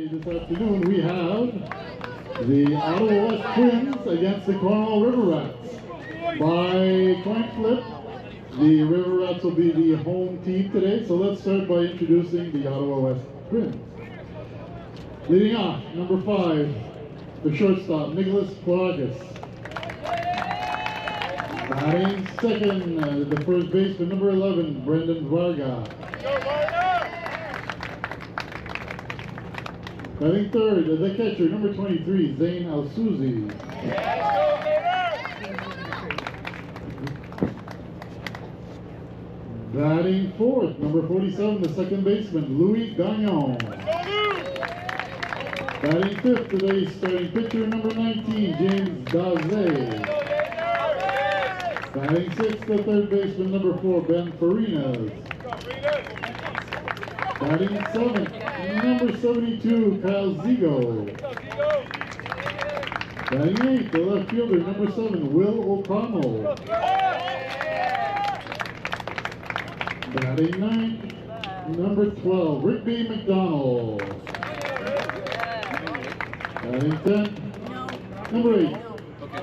this afternoon we have the Ottawa West Twins against the Cornwall River Rats. By coin flip, the River Rats will be the home team today, so let's start by introducing the Ottawa West Twins. Leading off, number 5, the shortstop, Nicholas Plagas. Batting second, the first baseman, number 11, Brendan Varga. Batting third, the catcher, number 23, Zane Al-Suzi. Batting fourth, number 47, the second baseman, Louis Gagnon. Batting fifth, today's starting pitcher, number 19, James Daze. Batting sixth, the third baseman, number 4, Ben Farinas. Batting seventh, number 72, Kyle Zigo. Batting eighth, the left fielder, number 7, Will O'Connell. Batting ninth, number 12, Rigby McDonald. Batting 10th, number 8,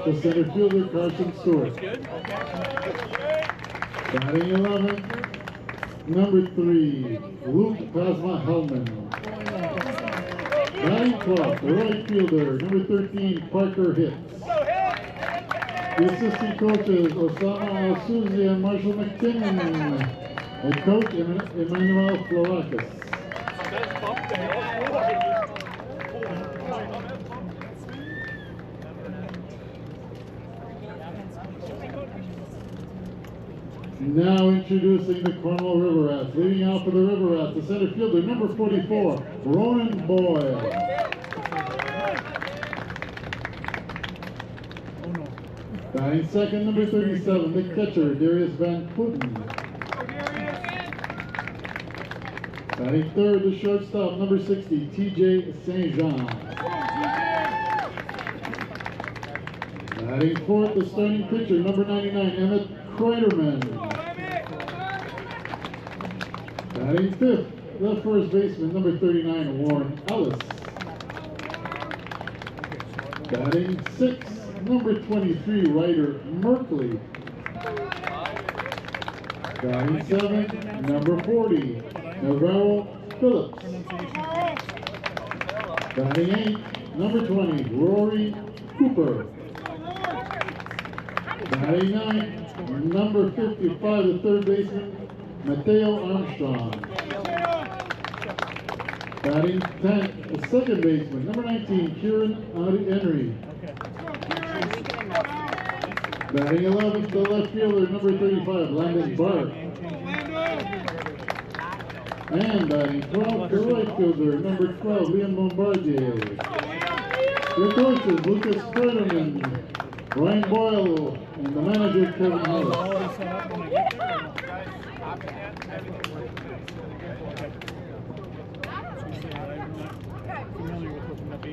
the center fielder, Carson Stewart. Batting 11th, number 3, Luke Pasma-Hellman. Batting 12th, the right fielder, number 13, Parker Hitz. The assistant coaches, Osama Al-Suzi and Marshall McKinnon. Head coach, Emmanuel Florakis. Now introducing the Cornwall River Rats. Leading out for the River Rats, the center fielder, number 44, Ronan Boyle. Batting second, number 37, the catcher, Darius Van Putten. Batting third, the shortstop, number 60, TJ St. Jean. Batting fourth, the starting pitcher, number 99, Emmett Kreiderman. Batting fifth, the first baseman, number 39, Warren Ellis. Batting sixth, number 23, Ryder Merkley. Batting seventh, number 40, Navarro Phillips. Batting eighth, number 20, Rory Cooper. Batting ninth, number 55, the third baseman, Mateo Armstrong. Batting 10th, the second baseman, number 19, Kieran Henry. Batting 11th, the left fielder, number 35, Landon Barr. And batting 12th, the right fielder, number 12, Liam Bombardier. Your coaches, Lucas Ferdinand, Ryan Boyle, and the manager, Kevin Hollis.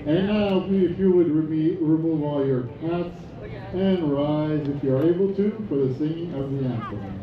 And now, if you would remove all your hats and rise, if you are able to, for the singing of the anthem.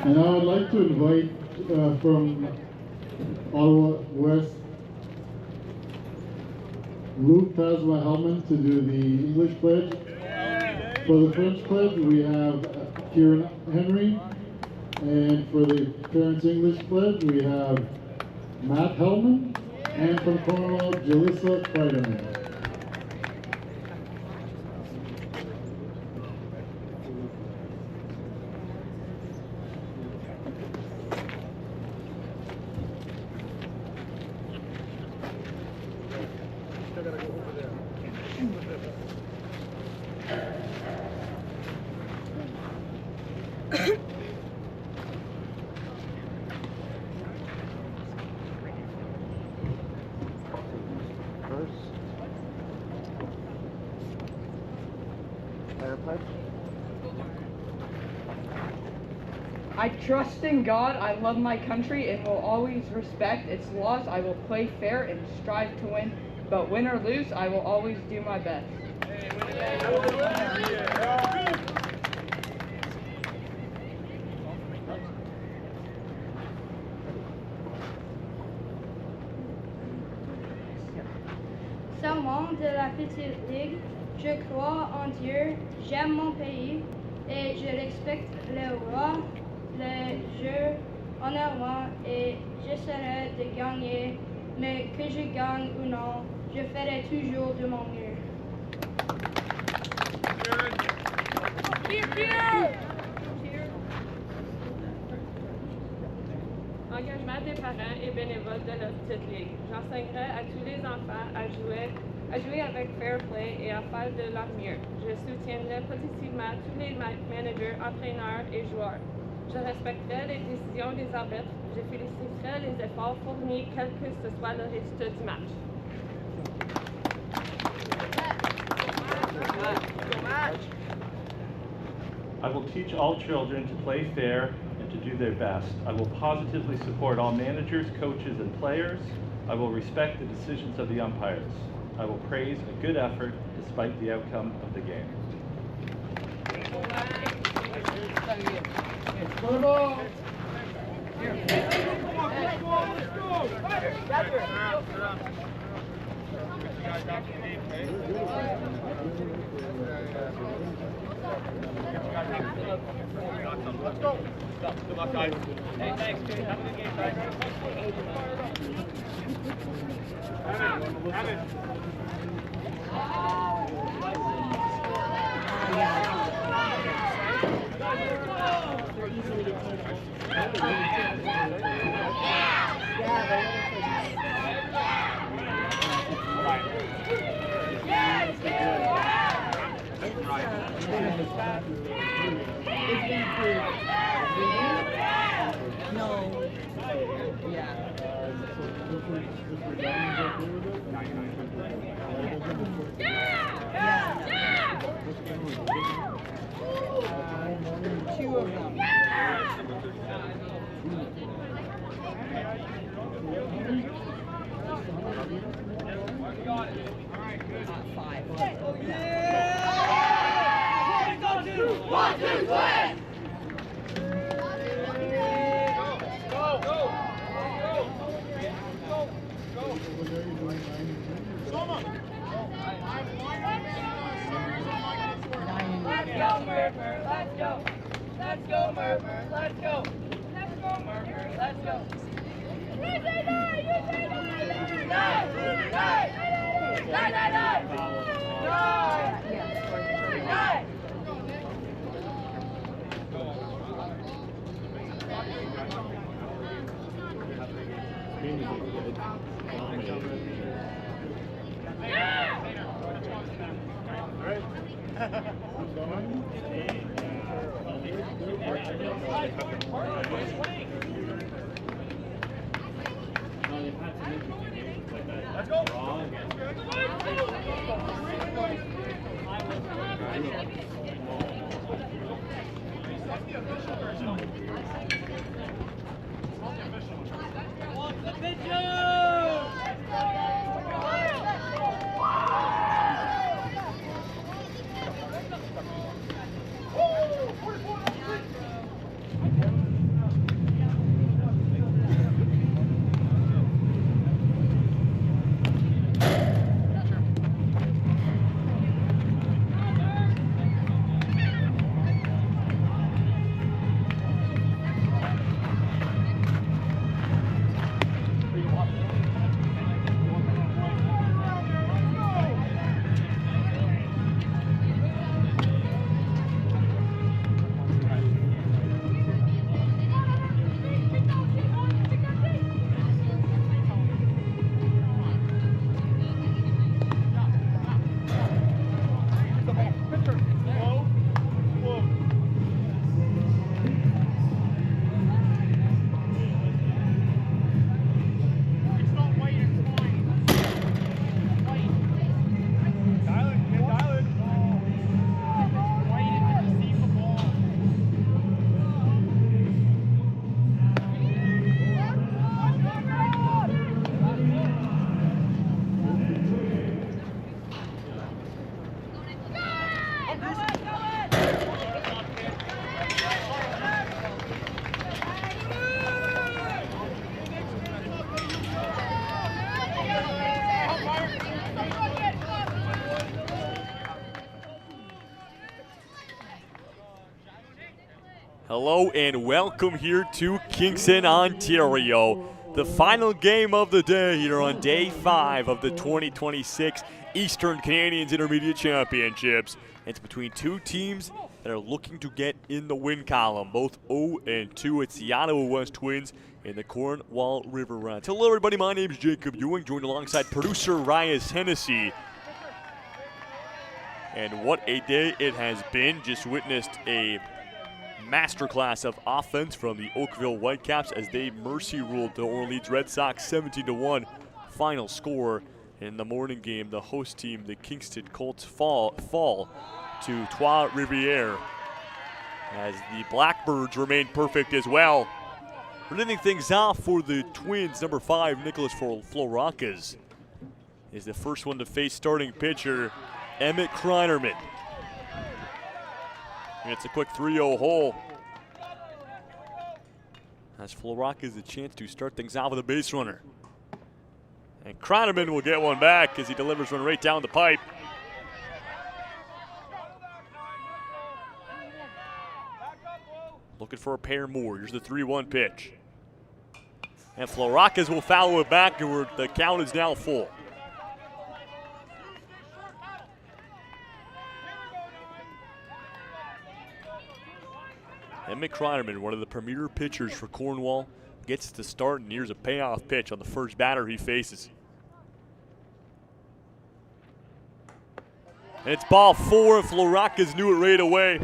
And I would like to invite from Ottawa West, Luke Tasma-Hellman to do the English pledge. For the French pledge, we have Kieran Henry. And for the Parents English pledge, we have Matt Hellman. And from Cornwall, Jalissa Kreiderman. I trust in God, I love my country, and will always respect its laws. I will play fair and strive to win, but win or lose, I will always do my best. Serment de la petite ligue, je crois en Dieu, j'aime mon pays et je respecte le roi, le jeu honnêtement et j'essaierai de gagner, mais que je gagne ou non, je ferai toujours de mon mieux. Engagement des parents et bénévoles de la petite ligue. J'enseignerai à tous les enfants à jouer avec fair play et à faire de leur mieux. Je soutiendrai positivement tous les managers, entraîneurs et joueurs. Je respecterai les décisions des arbitres. Je féliciterai les efforts fournis, quel que ce soit le résultat du match. I will teach all children to play fair and to do their best. I will positively support all managers, coaches, and players. I will respect the decisions of the umpires. I will praise a good effort despite the outcome of the game. Let's go. Good luck, guys. Hey, thanks, dude. Have a good game, guys. Have it. They're easily attainable. It's been approved. No. Yeah. Two of them. Five. Oh, yeah! 1, 2, 3! Let's go, Murphy! Let's go! Let's go, Murphy! Let's go! Let's go, Murphy! Let's go! You say nine! You say nine! Nine! Nine! Nine! Nine! Nine! Let's go. Hello and welcome here to Kingston, Ontario. The final game of the day here on day 5 of the 2026 Eastern Canadians Intermediate Championships. It's between two teams that are looking to get in the win column, both 0-2. It's the Ottawa West Twins and the Cornwall River Rats. Hello everybody, my name is Jacob Ewing, joined alongside producer Ryas Hennessy. And what a day it has been. Just witnessed a masterclass of offense from the Oakville Whitecaps as they mercy ruled the Orleans Red Sox 17-1 final score. In the morning game, the host team, the Kingston Colts, fall to Trois Rivières as the Blackbirds remain perfect as well. Leading things off for the Twins, number 5, Nicholas Floracas, is the first one to face starting pitcher Emmett Kreinerman. And it's a quick 3-0 hole. As Floracas a chance to start things out with a base runner. And Kreinerman will get one back as he delivers one right down the pipe. Looking for a pair more. Here's the 3-1 pitch. And Floracas will foul it back, and the count is now full. Emmett Kreinerman, one of the premier pitchers for Cornwall, gets to start, and here's a payoff pitch on the first batter he faces. And it's ball 4, and Floracas knew it right away.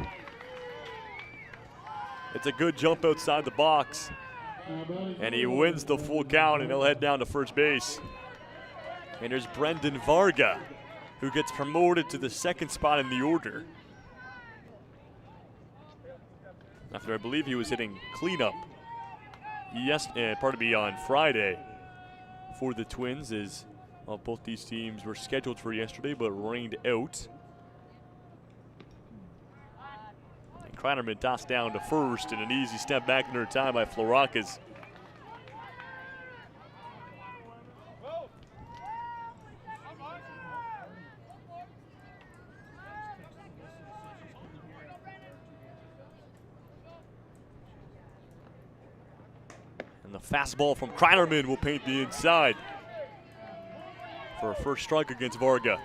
It's a good jump outside the box. And he wins the full count, and he'll head down to first base. And there's Brendan Varga, who gets promoted to the second spot in the order, after I believe he was hitting cleanup on Friday for the Twins, as well, both these teams were scheduled for yesterday but rained out. And Kreinerman tossed down to first, and an easy step back in their time by Floracas. And the fastball from Kreinerman will paint the inside for a first strike against Varga.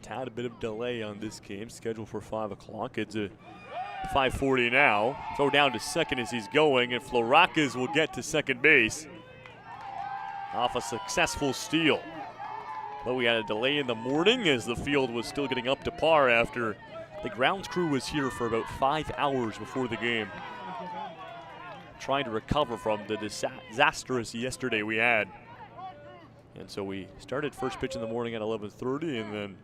Had a bit of delay on this game, scheduled for 5 o'clock. It's a 5:40 now. Throw down to second as he's going, and Floracas will get to second base off a successful steal. But we had a delay in the morning as the field was still getting up to par after the grounds crew was here for about 5 hours before the game, trying to recover from the disastrous yesterday we had. And so we started first pitch in the morning at 11:30, and then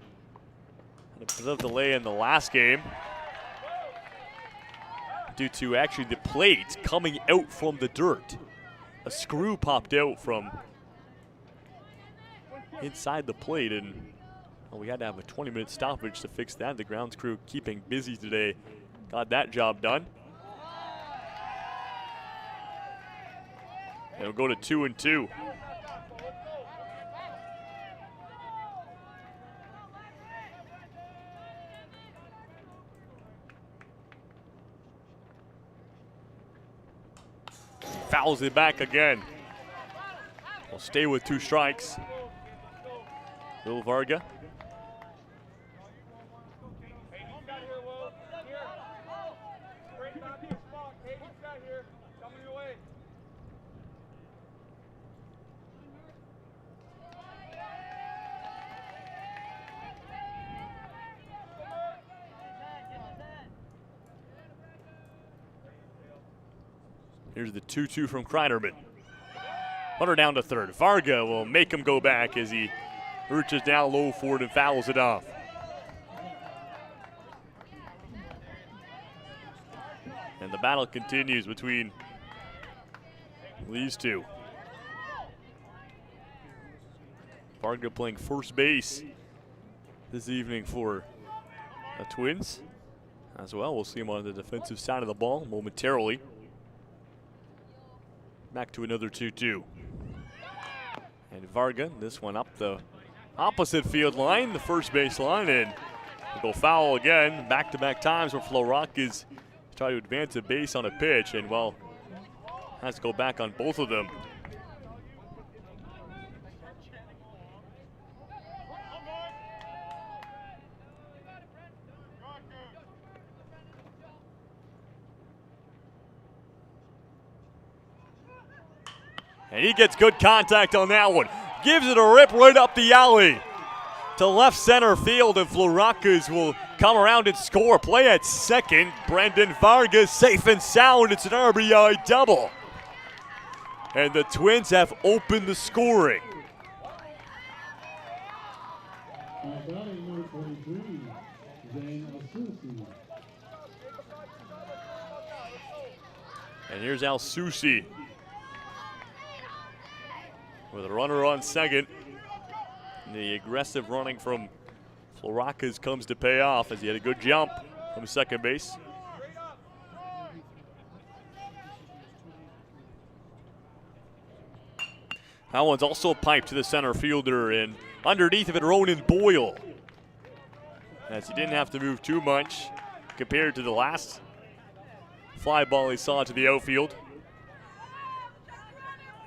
had a bit of delay in the last game due to actually the plate coming out from the dirt. A screw popped out from inside the plate, and well, we had to have a 20-minute stoppage to fix that. The grounds crew keeping busy today got that job done. And we'll go to 2-2. Fouls it back again. We'll stay with 2 strikes. Will Varga. Here's the 2-2 from Kreinerman. Runner down to third. Varga will make him go back as he reaches down low for it and fouls it off. And the battle continues between these two. Varga playing first base this evening for the Twins as well. We'll see him on the defensive side of the ball momentarily. Back to another 2-2. And Varga, this one up the opposite field line, the first base line, and go foul again. Back-to-back times where Floracas try to advance a base on a pitch, and well, has to go back on both of them. And he gets good contact on that one. Gives it a rip right up the alley to left center field, and Floracas will come around and score. Play at second. Brendan Vargas safe and sound. It's an RBI double. And the Twins have opened the scoring. Batting number 23, Zane Asusi. And here's Al Susi with a runner on second. The aggressive running from Floracas comes to pay off as he had a good jump from second base. That one's also piped to the center fielder, and underneath of it, Ronan Boyle. As he didn't have to move too much compared to the last fly ball he saw to the outfield.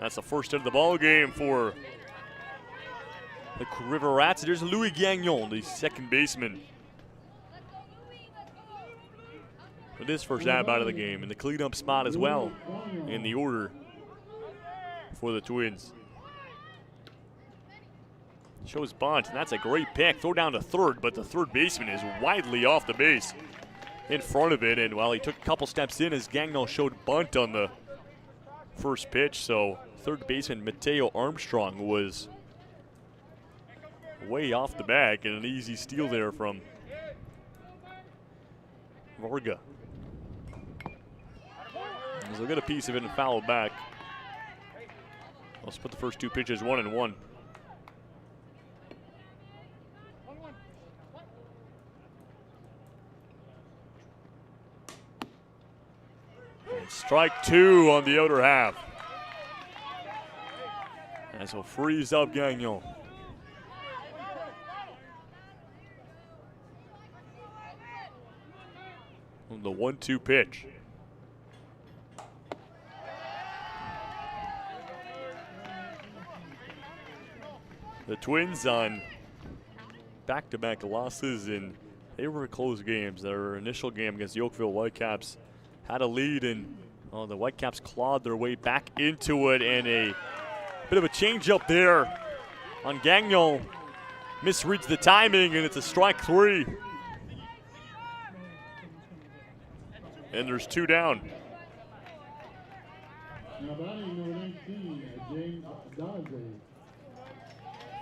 That's the first hit of the ball game for the River Rats. There's Louis Gagnon, the second baseman, for this first at bat of the game, in the cleanup spot as well in the order for the Twins. Shows bunt, and that's a great pick. Throw down to third, but the third baseman is widely off the base in front of it, and while he took a couple steps in as Gagnon showed bunt on the first pitch, so third baseman Mateo Armstrong was way off the bag, and an easy steal there from Varga. He'll get a piece of it and foul it back. I'll split the first two pitches 1-1. And strike two on the outer half. And so frees up Gagnon. On the 1-2 pitch. The Twins on back-to-back losses, and they were close games. Their initial game against the Oakville Whitecaps had a lead, and the Whitecaps clawed their way back into it, and a bit of a change-up there on Gagnon. Misreads the timing, and it's a strike three. And there's two down. Now batting number 19, James Daze.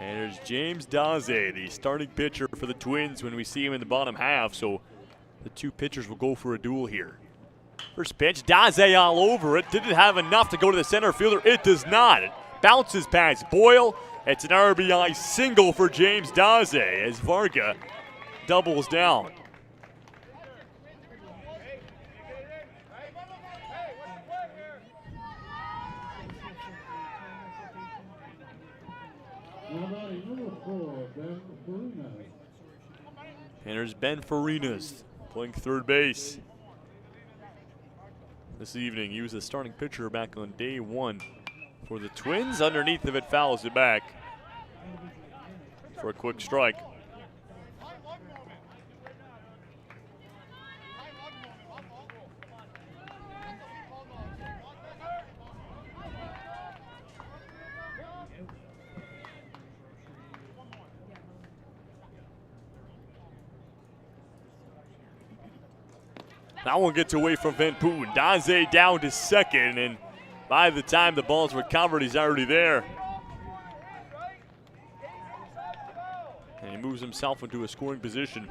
And there's James Daze, the starting pitcher for the Twins when we see him in the bottom half. So the two pitchers will go for a duel here. First pitch, Daze all over it. Didn't have enough to go to the center fielder. It does not. It bounces past Boyle. It's an RBI single for James Daze as Varga doubles down. And there's Ben Farinas playing third base this evening. He was a starting pitcher back on day one for the Twins. Underneath of it, fouls it back for a quick strike. That one gets away from Van Putten. Daze down to second, and by the time the ball's recovered, he's already there. And he moves himself into a scoring position.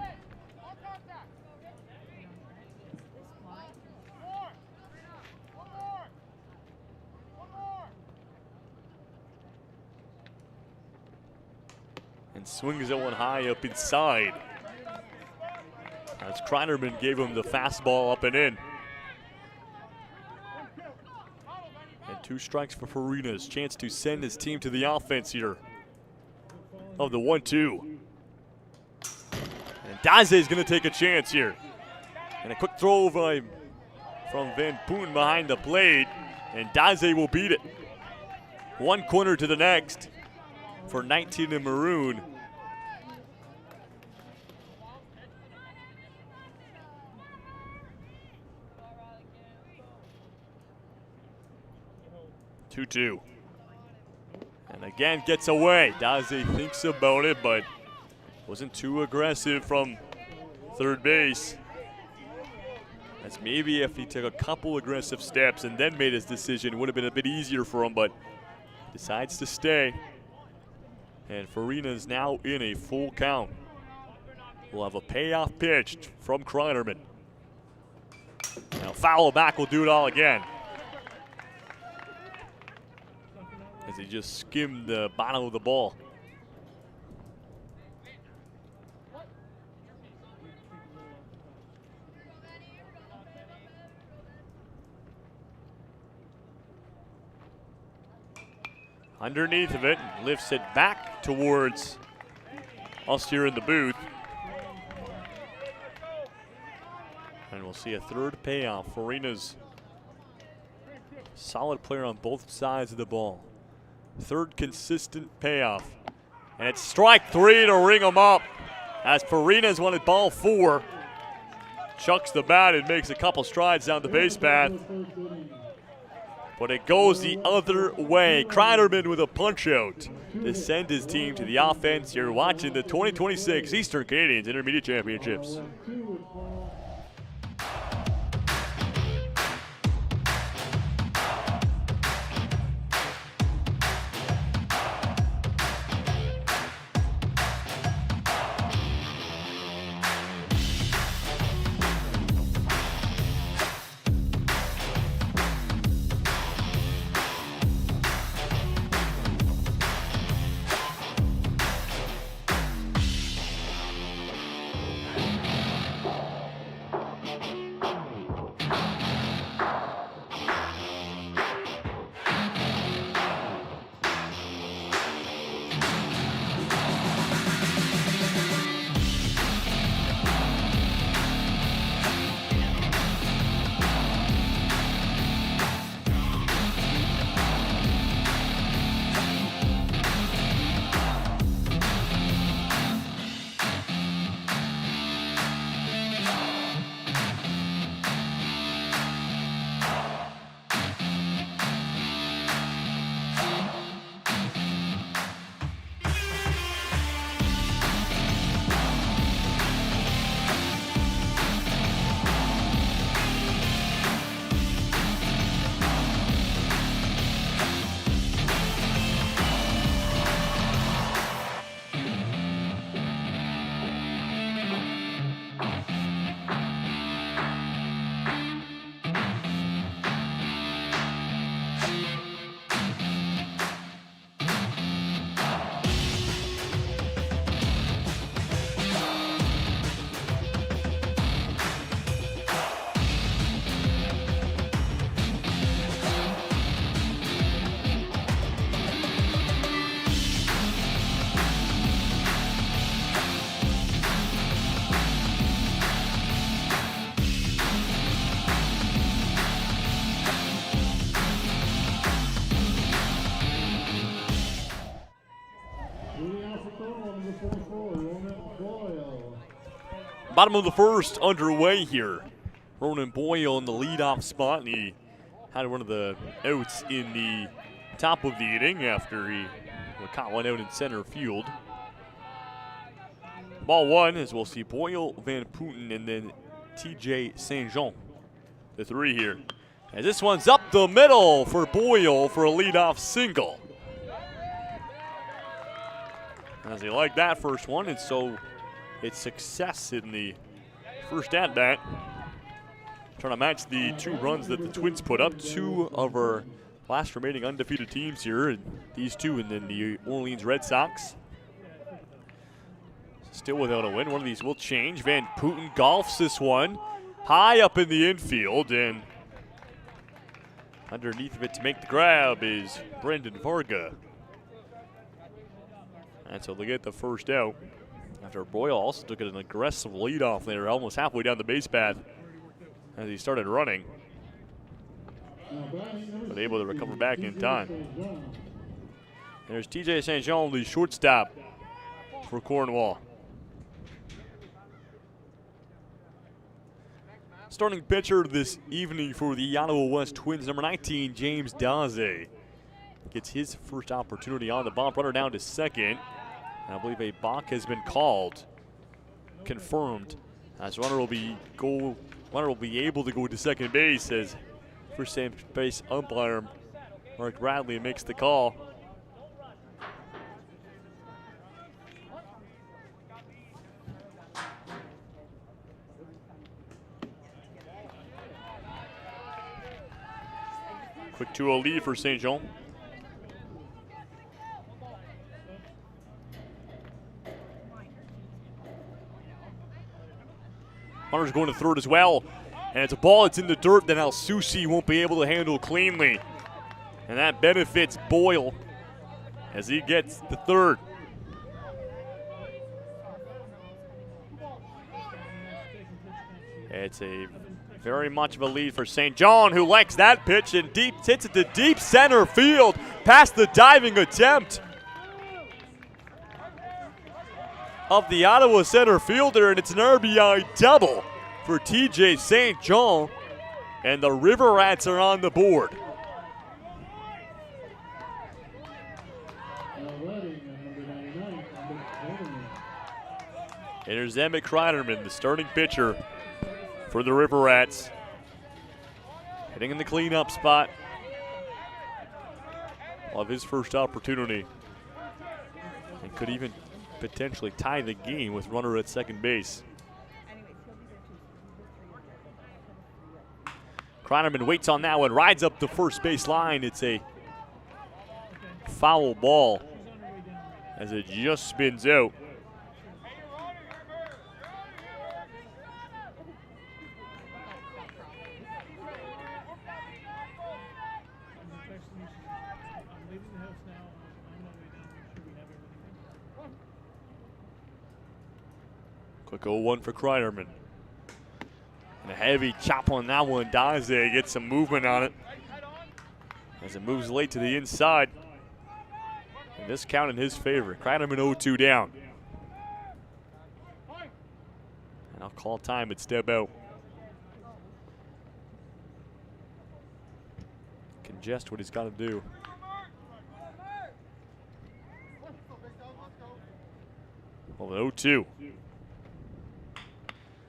And swings that one high up inside. As Kreinerman gave him the fastball up and in. And two strikes for Farinas. Chance to send his team to the offense here. of the 1-2. And Daze is going to take a chance here. And a quick throw from Van Poon behind the plate. And Daze will beat it. One corner to the next for 19 in maroon. Two. And again gets away. Daze thinks about it, but wasn't too aggressive from third base. That's maybe if he took a couple aggressive steps and then made his decision, it would have been a bit easier for him, but decides to stay. And Farina's now in a full count. We'll have a payoff pitch from Kreiderman. Now foul back will do it all again. As he just skimmed the bottom of the ball. Underneath of it, lifts it back towards us here in the booth. And we'll see a third payoff. Farina's solid player on both sides of the ball. Third consistent payoff. And it's strike three to ring him up as Farina's wanted ball 4. Chucks the bat and makes a couple strides down the base path. But it goes the other way. Kreiderman with a punch out to send his team to the offense. You're watching the 2026 Eastern Canadians Intermediate Championships. Bottom of the first underway here. Ronan Boyle in the leadoff spot, and he had one of the outs in the top of the inning after he caught one out in center field. Ball one, as we'll see Boyle, Van Putten, and then TJ St. Jean, the 3 here. And this one's up the middle for Boyle for a leadoff single. As he liked that first one, and so it's success in the first at-bat. Trying to match the 2 runs that the Twins put up. 2 of our last remaining undefeated teams here, and these 2, and then the Orleans Red Sox. Still without a win. One of these will change. Van Putten golfs this one high up in the infield, and underneath of it to make the grab is Brendan Varga. And so they get the first out after Boyle also took an aggressive lead off there, almost halfway down the base path as he started running, but able to recover back in time. There's TJ St. Jean, the shortstop for Cornwall. Starting pitcher this evening for the Ottawa West Twins, number 19, James Daze. Gets his first opportunity on the bump. Runner down to second. And I believe a balk has been called, confirmed, as runner will be able to go to second base as first base umpire Mark Bradley makes the call. Quick 2-0 lead for St. Jean. Hunter's going to third as well. And it's a ball that's in the dirt that Al-Susi won't be able to handle cleanly. And that benefits Boyle as he gets the third. It's a very much of a lead for St. John, who likes that pitch and hits it to deep center field past the diving attempt of the Ottawa center fielder, and it's an RBI double for TJ St. John, and the River Rats are on the board. And there's Emmett Kreiderman, the starting pitcher for the River Rats, hitting in the cleanup spot of his first opportunity, and could even potentially tie the game with runner at second base. Kreiderman waits on that one, rides up the first base line. It's a foul ball as it just spins out. Quick 0-1 for Kreiderman. And a heavy chop on that one. Daze gets some movement on it as it moves late to the inside. And this count in his favor. Kreiderman 0-2 down. And I'll call time at step out. Can just what he's got to do. Well, 0-2.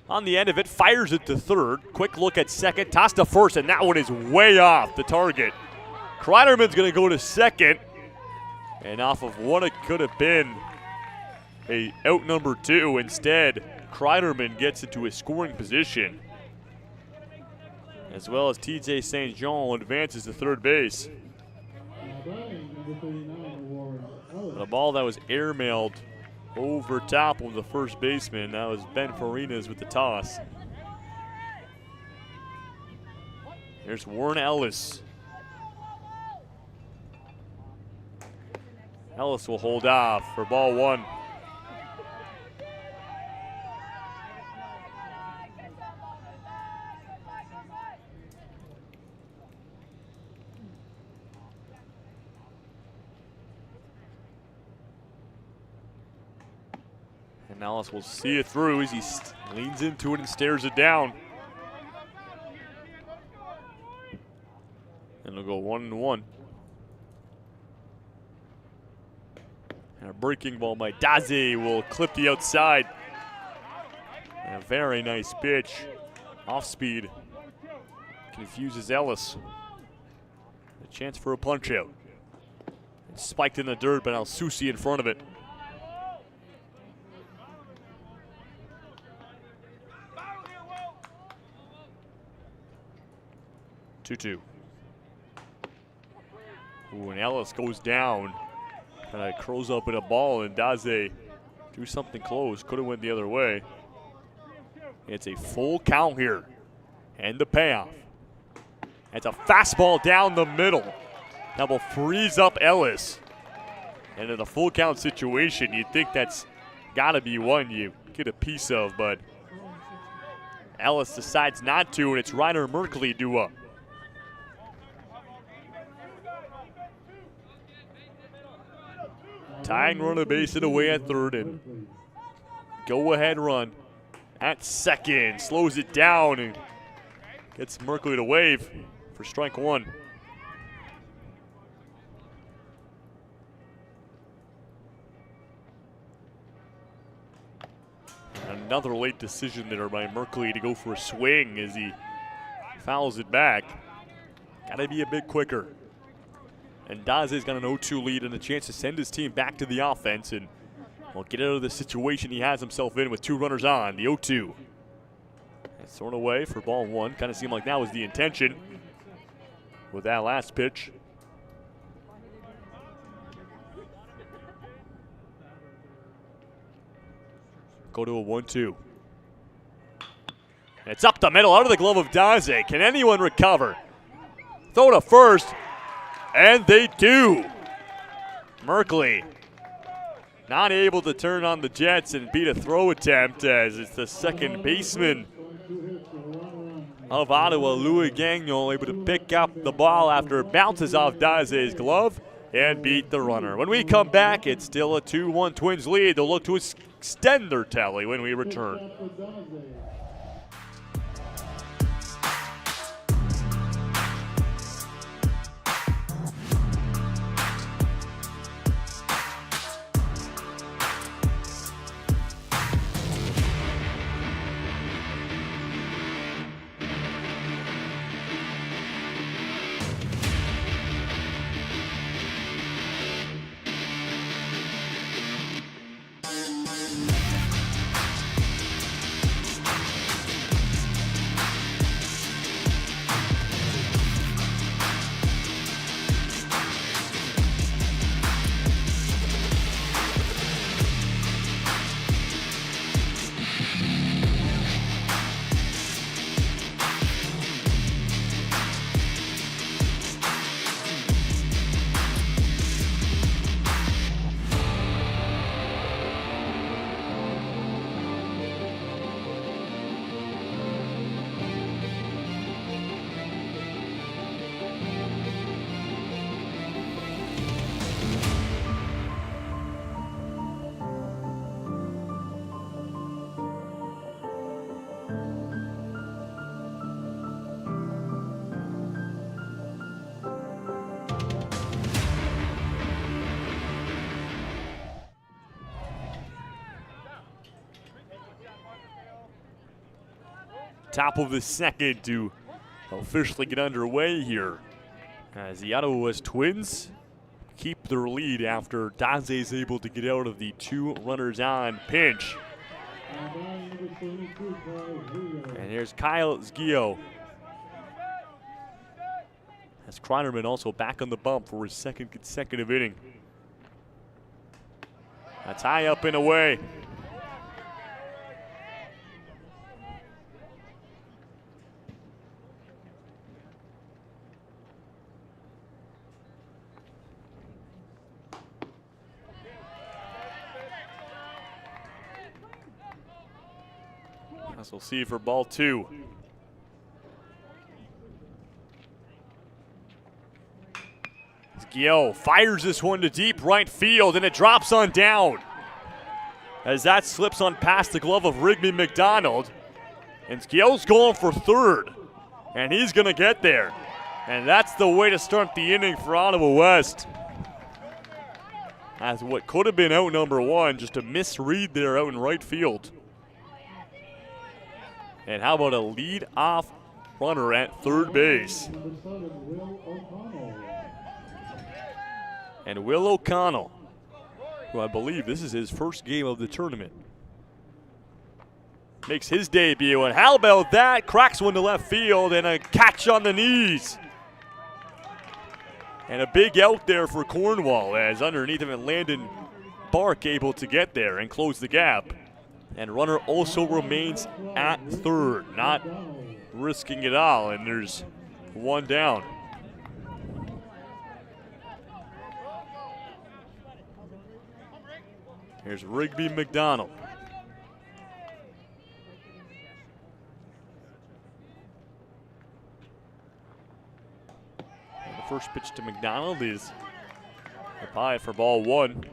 On the end of it, fires it to third. Quick look at second, toss to first, and that one is way off the target. Kreiderman's going to go to second, and off of what it could have been a out number 2. Instead, Kreiderman gets into a scoring position, as well as TJ St. Jean advances to third base. But a ball that was airmailed over top of the first baseman. That was Ben Farinas with the toss. Here's Warren Ellis. Ellis will hold off for ball 1. And Ellis will see it through as he leans into it and stares it down. And it'll go 1-1. And a breaking ball by Daze will clip the outside. And a very nice pitch. Off speed. Confuses Ellis. A chance for a punch out. It's spiked in the dirt, but Al-Susi in front of it. 2-2. Ooh, and Ellis goes down. Kind of curls up in a ball, and Daze do something close. Could have went the other way. It's a full count here. And the payoff. It's a fastball down the middle. That will freeze up Ellis. And in a full count situation, you'd think that's got to be one you get a piece of, but Ellis decides not to, and it's Ryder Merkley due up. Tying run a base hit away at third, and go-ahead run at second. Slows it down and gets Merkley to wave for strike one. Another late decision there by Merkley to go for a swing as he fouls it back. Got to be a bit quicker. And Daze's got an 0-2 lead and a chance to send his team back to the offense and get out of the situation he has himself in with 2 runners on. The 0-2. It's thrown away for ball 1. Kind of seemed like that was the intention with that last pitch. Go to a 1-2. It's up the middle, out of the glove of Daze. Can anyone recover? Throw to first, and they do. Merkley not able to turn on the Jets and beat a throw attempt, as it's the second baseman of Ottawa, Louis Gagnon, able to pick up the ball after it bounces off Daze's glove and beat the runner. When we come back, it's still a 2-1 Twins lead. They'll look to extend their tally when we return. Top of the second to officially get underway here as the Ottawa West Twins keep their lead after Daze is able to get out of the 2 runners on pinch. And here's Kyle Zgio. As Kreiderman also back on the bump for his second consecutive inning. A tie up and away. As we'll see for ball 2. Zgio fires this one to deep right field, and it drops on down. As that slips on past the glove of Rigby McDonald. And Zgio's going for third, and he's going to get there. And that's the way to start the inning for Ottawa West. As what could have been out number 1, just a misread there out in right field. And how about a lead-off runner at third base? And Will O'Connell, who I believe this is his first game of the tournament, makes his debut. And how about that? Cracks one to left field and a catch on the knees. And a big out there for Cornwall, as underneath him and Landon Bark able to get there and close the gap. And runner also remains at third, not risking it all, and there's one down. Here's Rigby McDonald. And the first pitch to McDonald is up high for ball 1.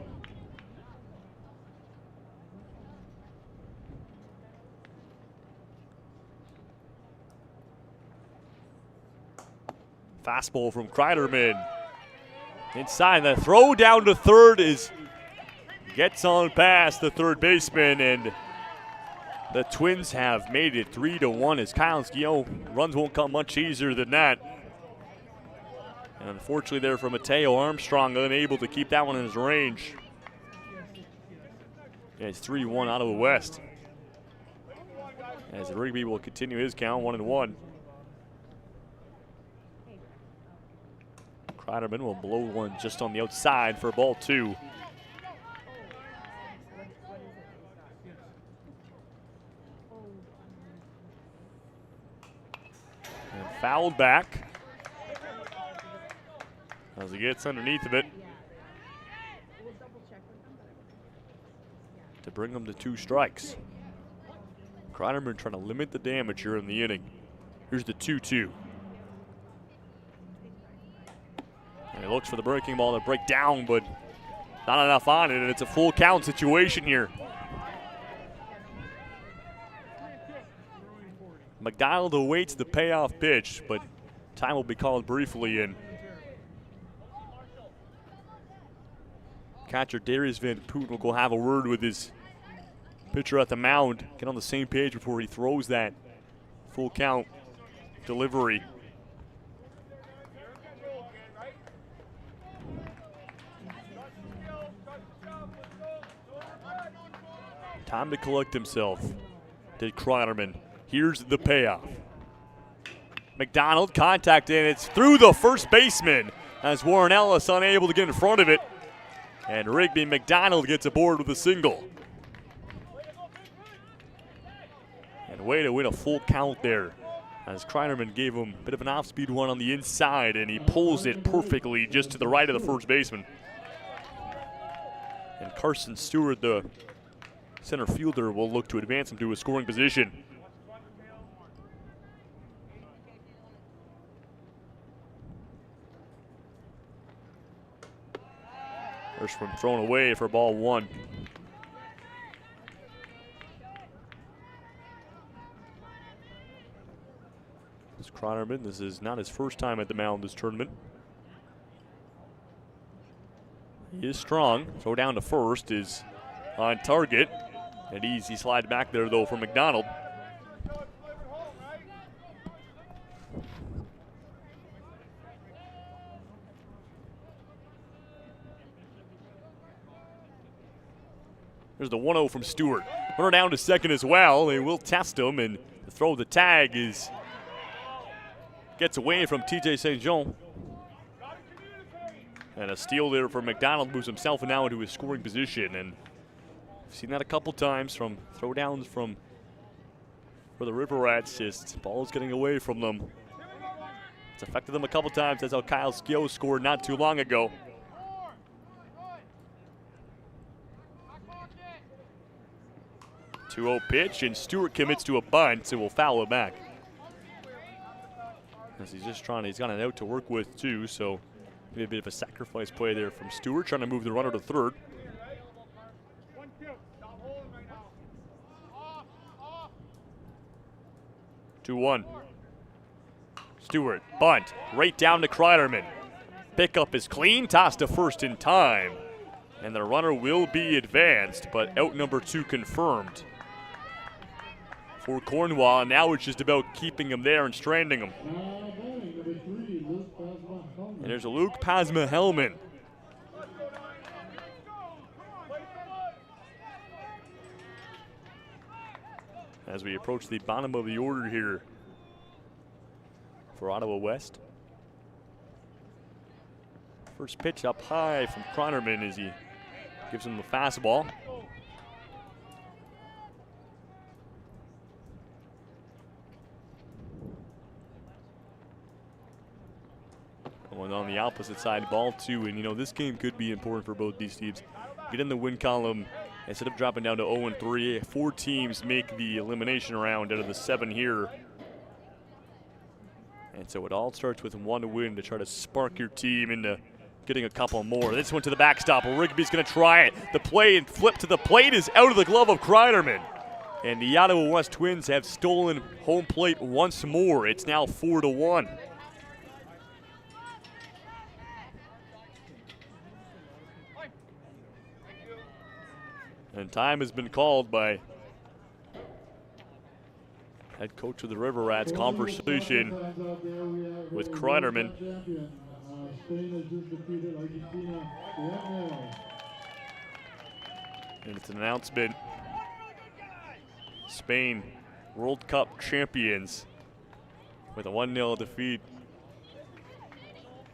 Fastball from Kreiderman. Inside, the throw down to third gets on past the third baseman, and the Twins have made it 3-1 as Kyle Guillaume runs won't come much easier than that. And unfortunately there for Mateo Armstrong, unable to keep that one in his range. Yeah, it's 3-1 out of the West. As Rigby will continue his count, 1-1. Kreiderman will blow one just on the outside for ball 2. And fouled back as he gets underneath of it to bring him to 2 strikes. Kreiderman trying to limit the damage here in the inning. Here's the 2-2. And he looks for the breaking ball to break down, but not enough on it, and it's a full count situation here. McDonald awaits the payoff pitch, but time will be called briefly, and catcher Darius Van Putten will go have a word with his pitcher at the mound, get on the same page before he throws that full count delivery. Time to collect himself, did Kreiderman. Here's the payoff. McDonald contact, and it's through the first baseman as Warren Ellis unable to get in front of it. And Rigby McDonald gets aboard with a single. And way to win a full count there as Kreiderman gave him a bit of an off-speed one on the inside, and he pulls it perfectly just to the right of the first baseman. And Carson Stewart, the center fielder, will look to advance him to a scoring position. First one thrown away for ball 1. This Kreiderman, this is not his first time at the mound this tournament. He is strong. Throw down to first is on target. An easy slide back there, though, for McDonald. There's the 1-0 from Stewart. Runner down to second as well. They will test him, and the throw the tag gets away from TJ St. Jean. And a steal there for McDonald, moves himself now into his scoring position. And we've seen that a couple times from throwdowns for the River Rats. Just balls getting away from them. It's affected them a couple times. That's how Kyle Skio scored not too long ago. .2-0 pitch, and Stewart commits to a bunt, so we'll foul it back. As he's just he's got an out to work with too, so maybe a bit of a sacrifice play there from Stewart, trying to move the runner to third. 2-1. Stewart, bunt, right down to Kreiderman. Pickup is clean, toss to first in time. And the runner will be advanced, but out number 2 confirmed for Cornwall. And now it's just about keeping him there and stranding him. And there's a Luke Pasma-Hellman. As we approach the bottom of the order here for Ottawa West. First pitch up high from Kreiderman as he gives him the fastball. Going on the opposite side, ball 2, and you know this game could be important for both these teams. Get in the win column Instead of dropping down to 0-3, 4 teams make the elimination round out of the 7 here. And so it all starts with 1 win to try to spark your team into getting a couple more. This one to the backstop. Rigby's going to try it. The play and flip to the plate is out of the glove of Kreiderman. And the Ottawa West Twins have stolen home plate once more. It's now 4-1. And time has been called by head coach of the River Rats. Conversation with Kreiderman. And it's an announcement. Spain, World Cup champions, with a 1-0 defeat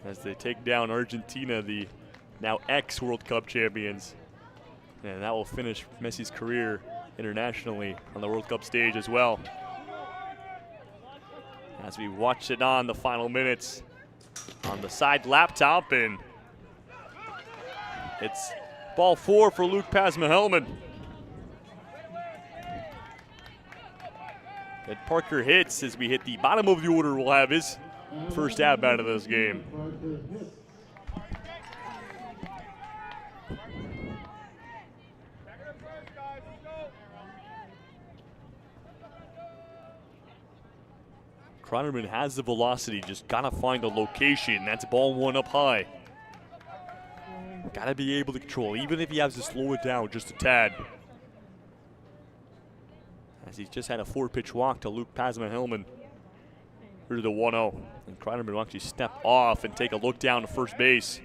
as they take down Argentina, the now ex-World Cup champions. And that will finish Messi's career internationally on the World Cup stage as well. As we watch it on the final minutes on the side laptop, and it's ball 4 for Luke Pasma-Hellman. And Parker hits as we hit the bottom of the order. Will have his first at bat of this game. Kreiderman has the velocity, just gotta find a location. That's ball 1 up high. Gotta be able to control, even if he has to slow it down just a tad. As he's just had a 4-pitch walk to Luke Pasma-Hellman. Here's the 1-0. And Kreiderman will actually step off and take a look down to first base.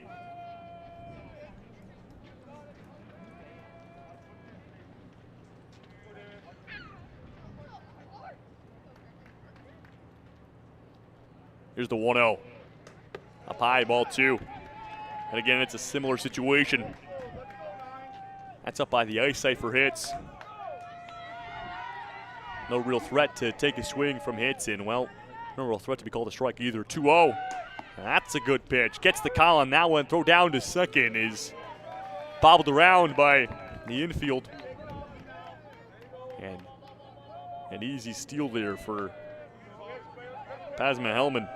Here's the 1-0. Up high, ball 2. And again, it's a similar situation. That's up by the ice site for hits. No real threat to take a swing from hits, and well, no real threat to be called a strike either. 2-0. That's a good pitch. Gets the call on that one. Throw down to second is bobbled around by the infield. And an easy steal there for Pasma-Hellman.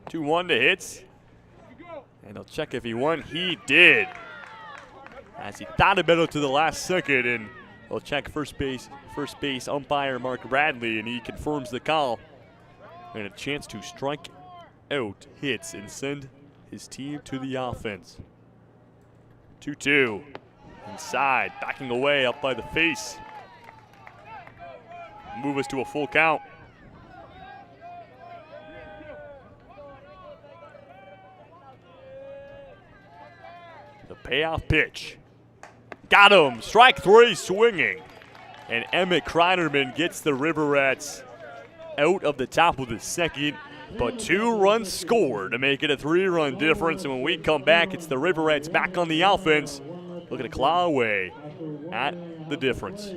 Two-1 to hits. And he'll check if he won. He did. As he thought about it to the last second, and he'll check first base umpire Mark Bradley, and he confirms the call. And a chance to strike out hits and send his team to the offense. 2-2. Inside, backing away up by the face. Move us to a full count. The payoff pitch. Got him. Strike 3 swinging. And Emmett Kreiderman gets the River Rats out of the top of the second. But 2 runs scored to make it a 3-run difference. And when we come back, it's the River Rats back on the offense. Looking to claw away at the difference.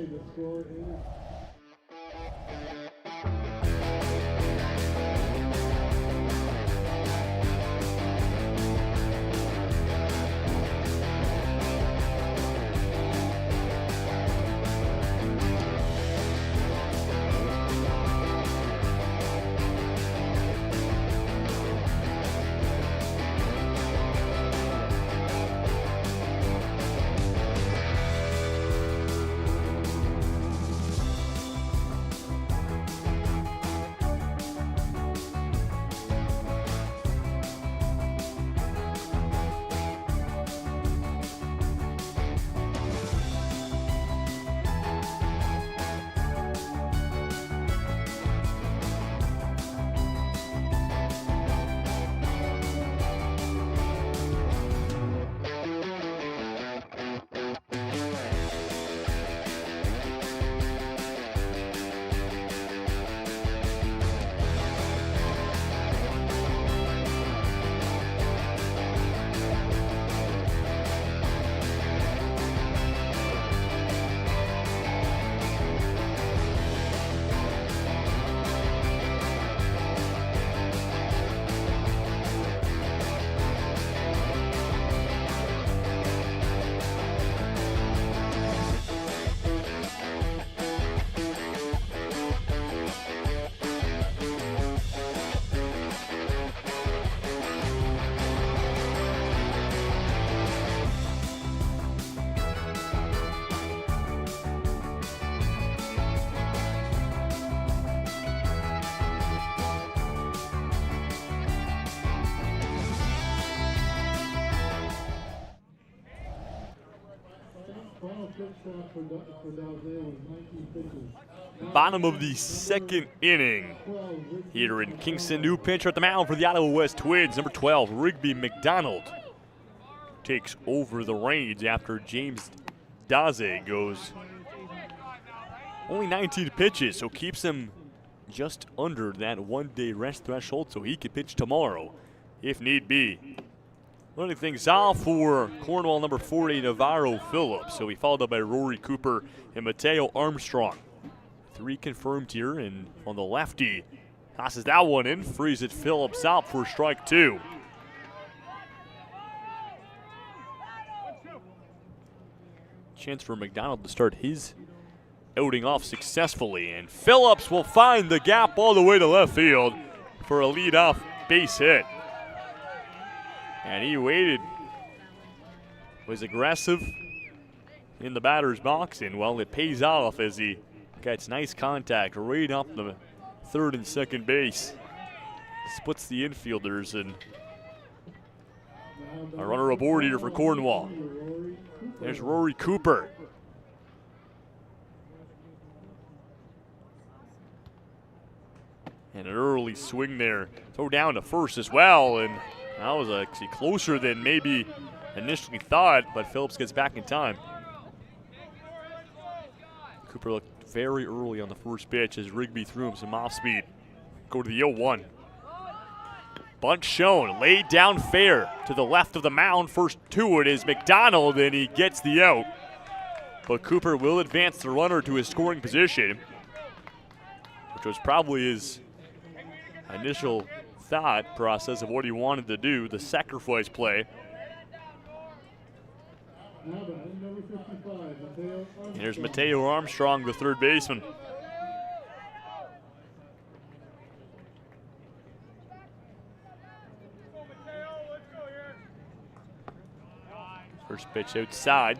Final pitch count for Dalzell was 19 pitches. Bottom of the second inning here in Kingston. New pitcher at the mound for the Ottawa West Twins, number 12, Rigby McDonald. Takes over the reins after James Daze goes. Only 19 pitches, so keeps him just under that one-day rest threshold, so he could pitch tomorrow if need be. Running things off for Cornwall, number 40, Navarro Phillips. So he followed up by Rory Cooper and Mateo Armstrong. 3 confirmed here, and on the lefty, tosses that one in, frees it Phillips out for strike 2. Chance for McDonald to start his outing off successfully, and Phillips will find the gap all the way to left field for a leadoff base hit. And he waited, was aggressive in the batter's box, and well, it pays off as he gets nice contact right up the third and second base. Splits the infielders, and a runner aboard here for Cornwall. There's Rory Cooper. And an early swing there. Throw down to first as well, and that was actually closer than maybe initially thought, but Phillips gets back in time. Cooper looked very early on the first pitch as Rigby threw him some off speed. Go to the 0-1. Bunt shown, laid down fair to the left of the mound. First to it is McDonald, and he gets the out. But Cooper will advance the runner to his scoring position, which was probably his initial thought process of what he wanted to do, the sacrifice play. And here's Mateo Armstrong, the third baseman. First pitch outside.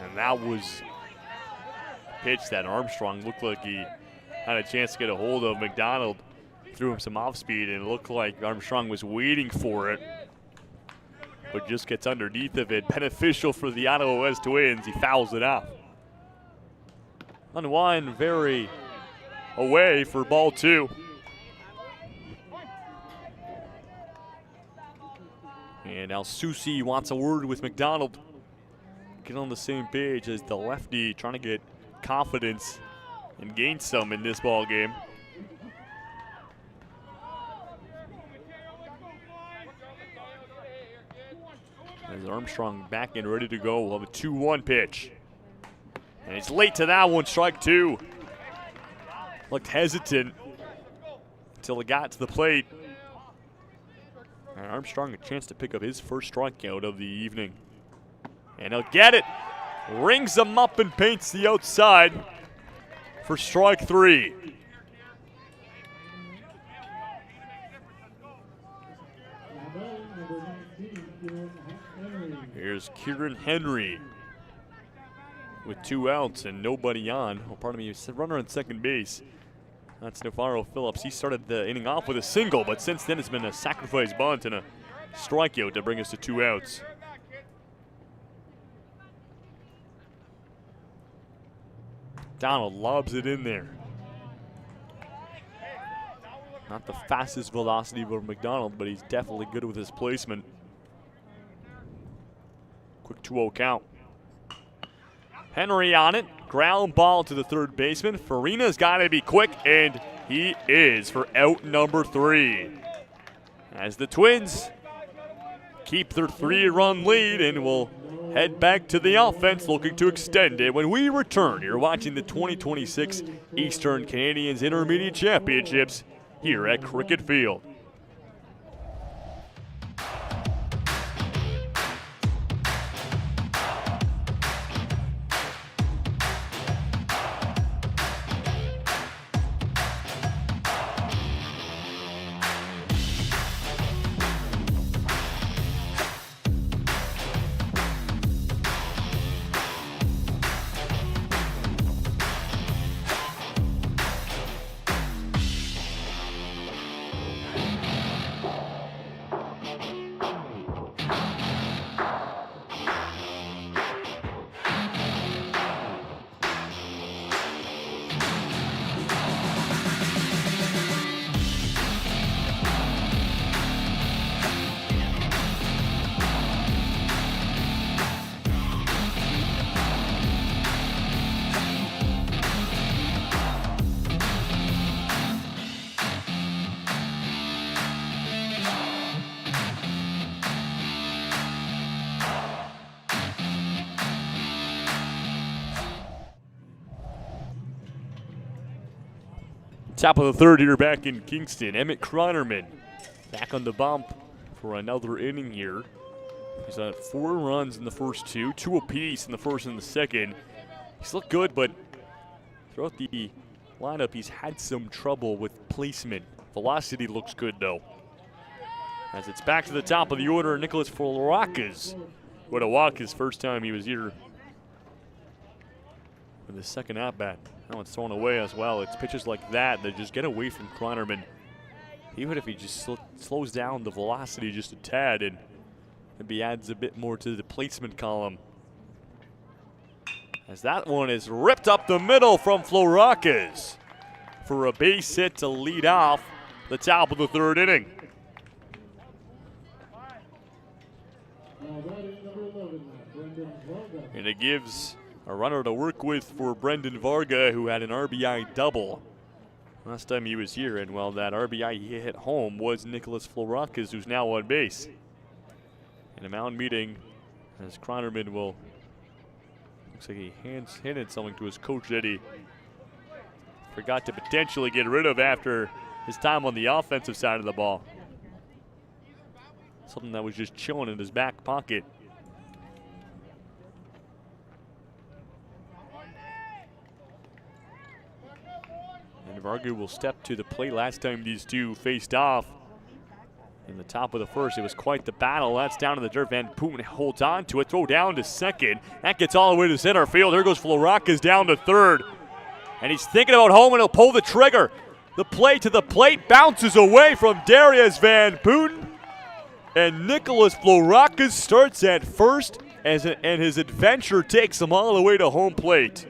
And that was a pitch that Armstrong looked like he had a chance to get a hold of. McDonald threw him some off speed, and it looked like Armstrong was waiting for it, but just gets underneath of it. Beneficial for the Ottawa West Twins. He fouls it out. On one, very away for ball 2. And now Susi wants a word with McDonald. Get on the same page as the lefty, trying to get confidence and gain some in this ball game. As Armstrong back in, ready to go. We'll have a 2-1 pitch. And it's late to that one, strike 2. Looked hesitant until it got to the plate. And Armstrong a chance to pick up his first strikeout of the evening. And he'll get it. Rings him up and paints the outside for strike 3. Here's Kieran Henry with 2 outs and nobody on. Oh, pardon me, runner on second base. That's Navarro Phillips. He started the inning off with a single, but since then it's been a sacrifice bunt and a strikeout to bring us to 2 outs. Donald lobs it in there. Not the fastest velocity of McDonald, but he's definitely good with his placement. Quick 2-0 count. Henry on it. Ground ball to the third baseman. Farina's got to be quick, and he is for out number 3. As the Twins keep their 3-run lead and will head back to the offense, looking to extend it. When we return, you're watching the 2026 Eastern Canadians Intermediate Championships here at Cricket Field. Top of the third here back in Kingston. Emmett Kronnerman back on the bump for another inning here. He's had 4 runs in the first 2 apiece in the first and the second. He's looked good, but throughout the lineup, he's had some trouble with placement. Velocity looks good, though. As it's back to the top of the order, Nicholas Floracas would have walked his first time he was here with his second at-bat. That one's thrown away as well. It's pitches like that that just get away from Kronnerman. Even if he just slows down the velocity just a tad and maybe adds a bit more to the placement column. As that one is ripped up the middle from Floracas for a base hit to lead off the top of the third inning. And it gives a runner to work with for Brendan Varga, who had an RBI double last time he was here. And well, that RBI he hit home was Nicholas Floracas, who's now on base. In a mound meeting, as Kronnerman will, looks like he handed something to his coach that he forgot to potentially get rid of after his time on the offensive side of the ball. Something that was just chilling in his back pocket. And Varga will step to the plate. Last time these two faced off in the top of the first, it was quite the battle. That's down to the dirt. Van Putten holds on to it. Throw down to second. That gets all the way to center field. There goes Floracas down to third. And he's thinking about home, and he'll pull the trigger. The play to the plate bounces away from Darius Van Putten. And Nicholas Floracas starts at first, and his adventure takes him all the way to home plate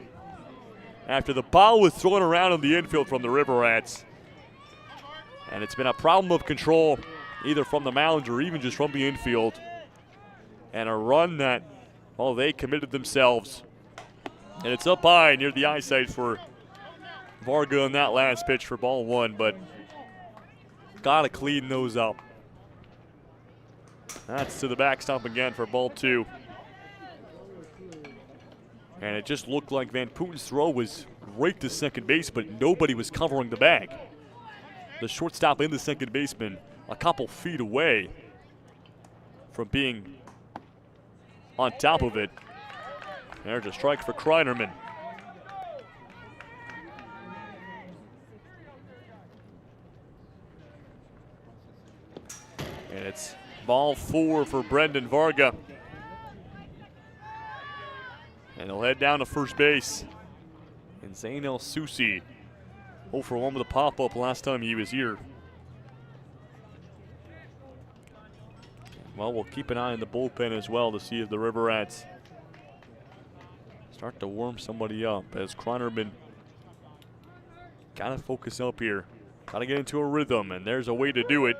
after the ball was thrown around in the infield from the River Rats. And it's been a problem of control, either from the mound or even just from the infield. And a run that, well, they committed themselves. And it's up high near the eyesight for Varga on that last pitch for ball 1, but gotta clean those up. That's to the backstop again for ball 2. And it just looked like Van Putten's throw was right to second base, but nobody was covering the bag. The shortstop and the second baseman a couple feet away from being on top of it. There's a strike for Kronnerman. And it's ball 4 for Brendan Varga. And he'll head down to first base. And Zane El Soucy, 0 for 1 with a pop-up last time he was here. Well, we'll keep an eye on the bullpen as well to see if the River Rats start to warm somebody up, as Kronnerman gotta focus up here. Gotta get into a rhythm, and there's a way to do it.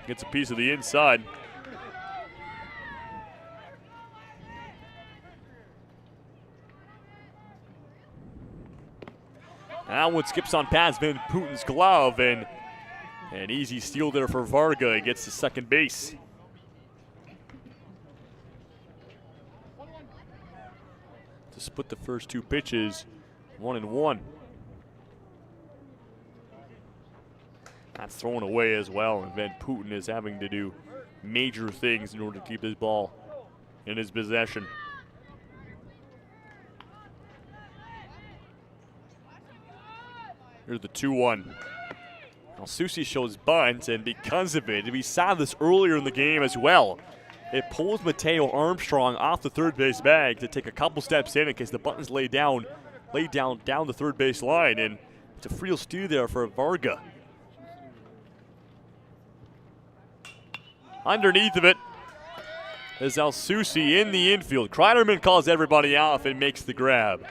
Gets a piece of the inside. That one skips on past Van Putten's glove, and an easy steal there for Varga. He gets to second base. To split the first 2 pitches, 1-1. That's thrown away as well, and Van Putten is having to do major things in order to keep his ball in his possession. Here's the 2-1. Now Soucy shows bunt, and because of it, we saw this earlier in the game as well. It pulls Mateo Armstrong off the third base bag to take a couple steps in case the bunt is laid down the third base line, and it's a free steal there for Varga. Underneath of it is El Soucy in the infield. Kronnerman calls everybody off and makes the grab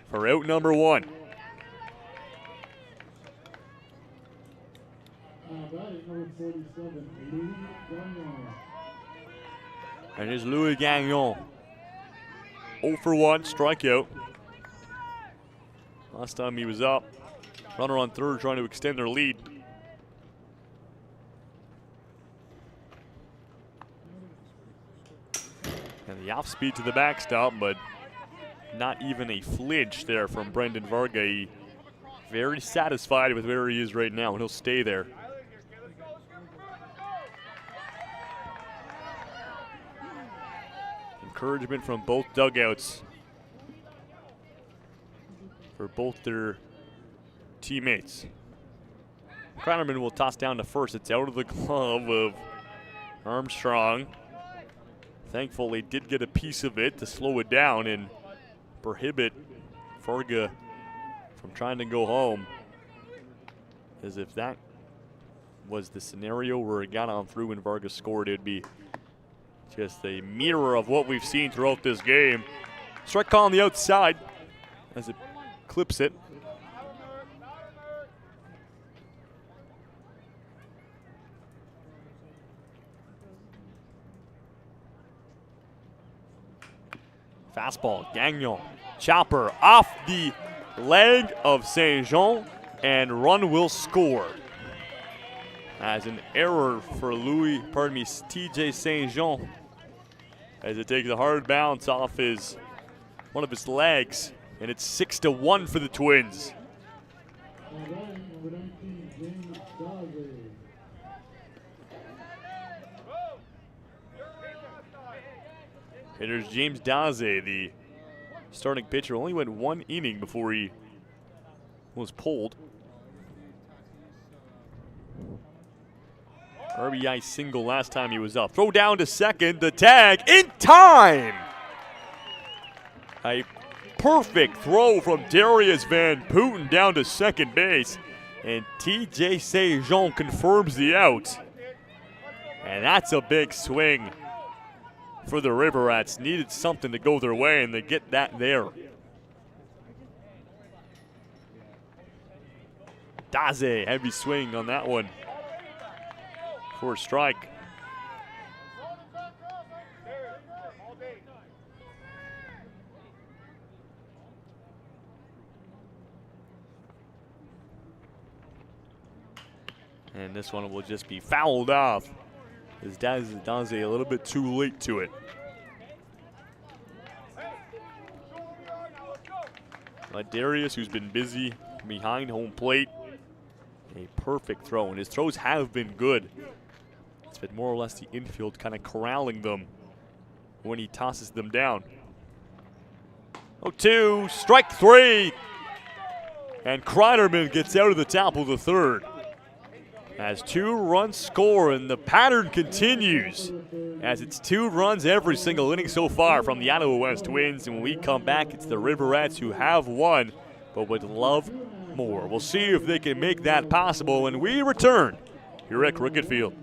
for out number 1. And here's Louis Gagnon. 0 for 1, strikeout. Last time he was up. Runner on third trying to extend their lead. And the off speed to the backstop, but not even a flinch there from Brendan Varga. He very satisfied with where he is right now, and he'll stay there. Encouragement from both dugouts for both their teammates. Kreiderman will toss down to first. It's out of the glove of Armstrong. Thankfully, did get a piece of it to slow it down and prohibit Varga from trying to go home. As if that was the scenario where it got on through and Varga scored, it'd be just a mirror of what we've seen throughout this game. Strike call on the outside as it clips it. Fastball, Gagnon, chopper off the leg of St. Jean, and run will score. As an error for TJ St. Jean, as it takes a hard bounce off one of his legs, and it's 6-1 for the Twins. Hitter's James Daze, the starting pitcher, only went 1 inning before he was pulled. RBI single last time he was up. Throw down to second, the tag in time! A perfect throw from Darius Van Putten down to second base, and TJ St. Jean confirms the out. And that's a big swing for the River Rats. Needed something to go their way, and they get that there. Daze, heavy swing on that one for a strike. And this one will just be fouled off. As Daze a little bit too late to it. Darius, who's been busy behind home plate, a perfect throw, and his throws have been good. It's been more or less the infield kind of corralling them when he tosses them down. 0-2, strike 3, and Kreiderman gets out of the top of the third. As 2 runs score, and the pattern continues as it's 2 runs every single inning so far from the Ottawa West Twins. And when we come back, it's the River Rats who have won, but would love more. We'll see if they can make that possible when we return here at Cricket Field.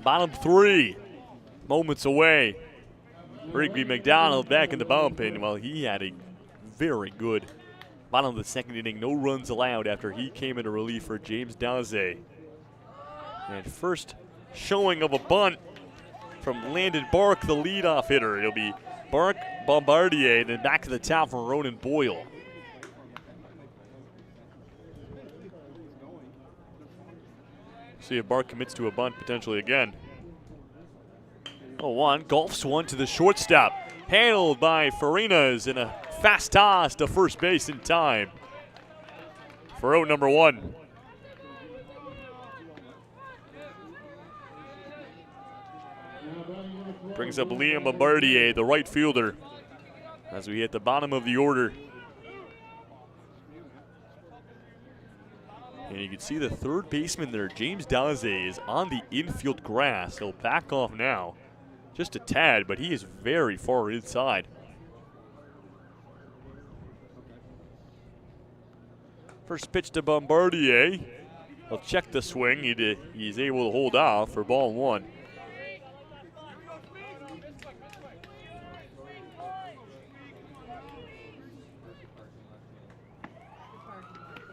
Bottom 3, moments away. Rigby McDonald back in the bump, and well, he had a very good Bottom of the second inning, no runs allowed after he came into relief for James Daze. And first showing of a bunt from Landon Bark, the leadoff hitter. It'll be Bark, Bombardier, and then back to the top for Ronan Boyle. See if Bark commits to a bunt potentially again. 0-1, golfs one to the shortstop. Handled by Farinas in a fast toss to first base in time for out number 1. Brings up Liam Bombardier, the right fielder, as we hit the bottom of the order. And you can see the third baseman there, James Daze, is on the infield grass. He'll back off now, just a tad, but he is very far inside. First pitch to Bombardier. He'll check the swing. He's able to hold off for ball 1.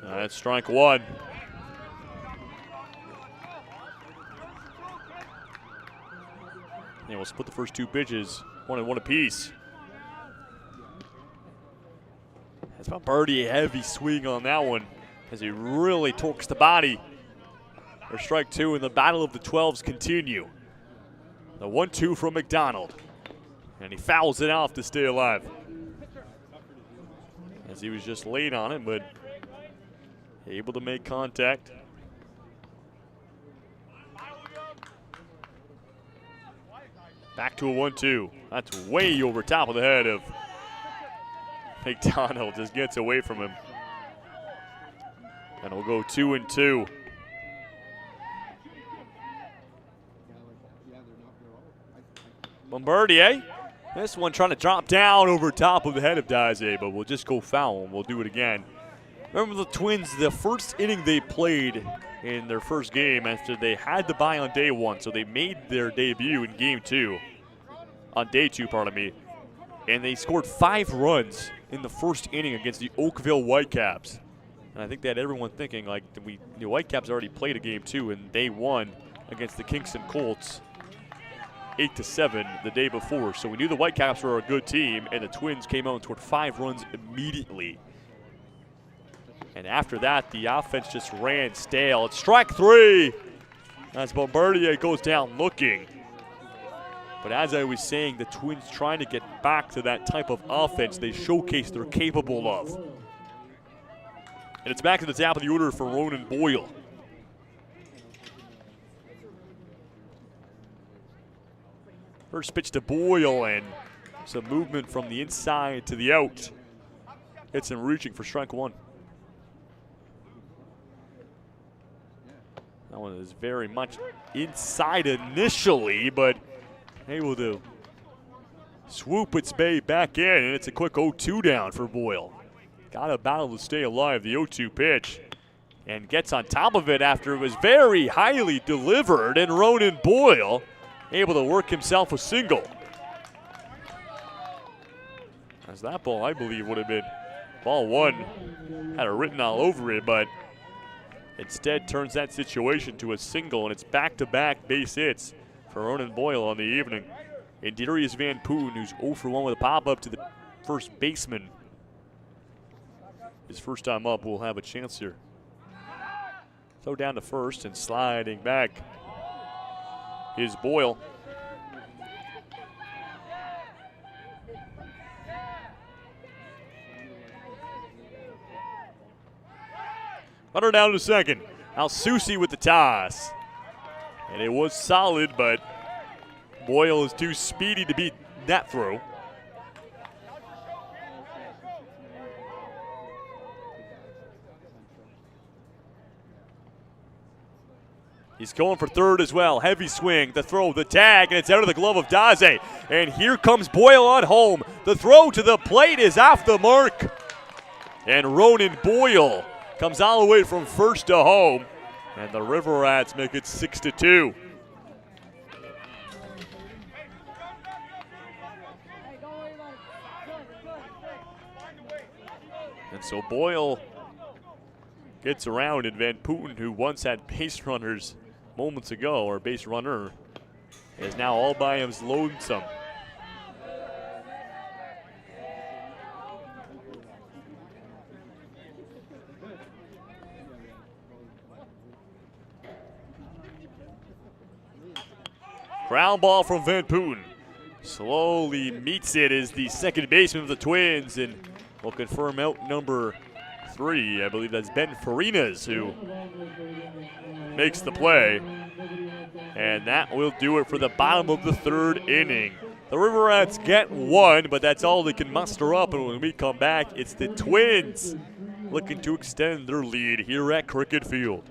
That's strike 1. And we'll split the first 2 pitches, 1-1 apiece. That's Bombardier, a heavy swing on that one as he really torques the body. For strike 2, and the battle of the 12s continue. The 1-2 from McDonald. And he fouls it off to stay alive. As he was just late on it, but able to make contact. Back to a 1-2. That's way over top of the head of McDonald. Just gets away from him. And we'll go 2-2. Bombardier. This one trying to drop down over top of the head of Daze, but we'll just go foul and we'll do it again. Remember the Twins, the first inning they played in their first game after they had the bye on day 1, so they made their debut in game 2, on day 2, pardon me, and they scored 5 runs in the first inning against the Oakville Whitecaps. And I think they had everyone thinking, like, the Whitecaps already played a game 2, and they won against the Kingston Colts 8-7 the day before. So we knew the Whitecaps were a good team, and the Twins came out and scored 5 runs immediately. And after that, the offense just ran stale. It's strike 3 as Bombardier goes down looking. But as I was saying, the Twins trying to get back to that type of offense they showcase they're capable of. And it's back to the top of the order for Ronan Boyle. First pitch to Boyle, and some movement from the inside to the out. It's him reaching for strike 1. That one is very much inside initially, but able to swoop its way back in, and it's a quick 0-2 down for Boyle. Got a battle to stay alive, the 0-2 pitch, and gets on top of it after it was very highly delivered, and Ronan Boyle able to work himself a single. As that ball, I believe, would have been ball 1. Had it written all over it, but instead turns that situation to a single, and it's back-to-back base hits for Ronan Boyle on the evening. And Darius Van Poon, who's 0 for 1 with a pop-up to the first baseman. His first time up will have a chance here. So down to first and sliding back is Boyle. Runner down to second. Al-Susi with the toss. And it was solid, but Boyle is too speedy to beat that throw. He's going for third as well. Heavy swing, the throw, the tag, and it's out of the glove of Daze. And here comes Boyle on home. The throw to the plate is off the mark. And Ronan Boyle comes all the way from first to home. And the River Rats make it 6-2. And so Boyle gets around, and Van Putten, who once had base runners moments ago, or base runner, is now all by his lonesome. Ground ball from Van Putten. Slowly meets it as the second baseman of the Twins, and will confirm out number 3. I believe that's Ben Farinas who makes the play. And that will do it for the bottom of the 3rd inning. The River Rats get 1, but that's all they can muster up. And when we come back, it's the Twins looking to extend their lead here at Cricket Field.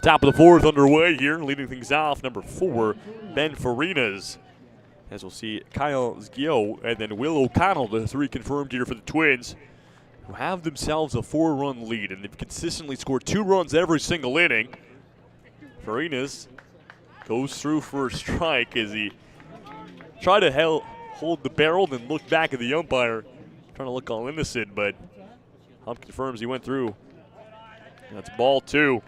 Top of the 4th underway here, leading things off, number 4, Ben Farinas. As we'll see, Kyle Zgio and then Will O'Connell, the 3 confirmed here for the Twins, who have themselves a 4-run lead, and they've consistently scored 2 runs every single inning. Farinas goes through for a strike as he tried to hold the barrel and look back at the umpire, trying to look all innocent, but Hump confirms he went through. That's ball 2.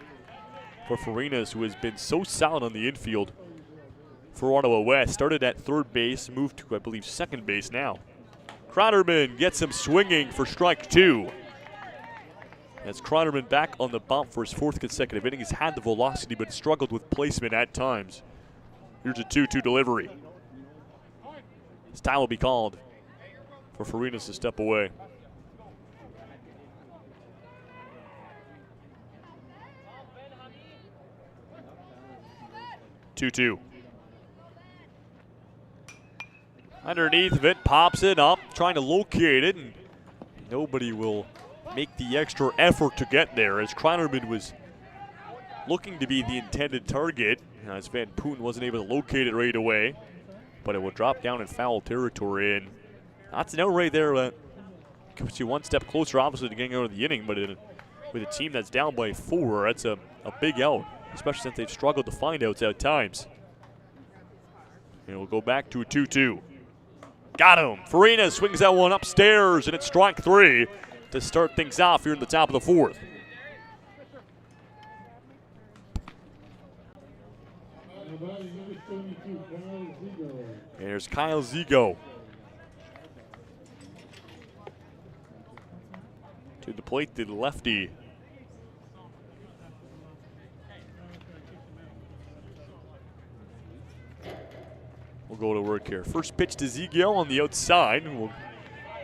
For Farinas, who has been so solid on the infield for Ottawa West. Started at 3rd base, moved to, I believe, 2nd base now. Kronnerman gets him swinging for strike 2. As Kronnerman back on the bump for his 4th consecutive inning. He's had the velocity, but struggled with placement at times. Here's a 2-2 delivery. This time will be called for Farinas to step away. 2-2. Underneath of it, pops it up, trying to locate it, and nobody will make the extra effort to get there, as Kronnerman was looking to be the intended target, as Van Putten wasn't able to locate it right away, but it will drop down in foul territory, and that's an out right there that puts you one step closer, obviously, to getting out of the inning, but with a team that's down by 4, that's a big out, especially since they've struggled to find outs at times. And we'll go back to a 2-2. Got him. Farinas swings that one upstairs, and it's strike 3 to start things off here in the top of the 4th. And there's Kyle Zigo. To the plate, the lefty. We'll go to work here. First pitch to Zigio on the outside. We'll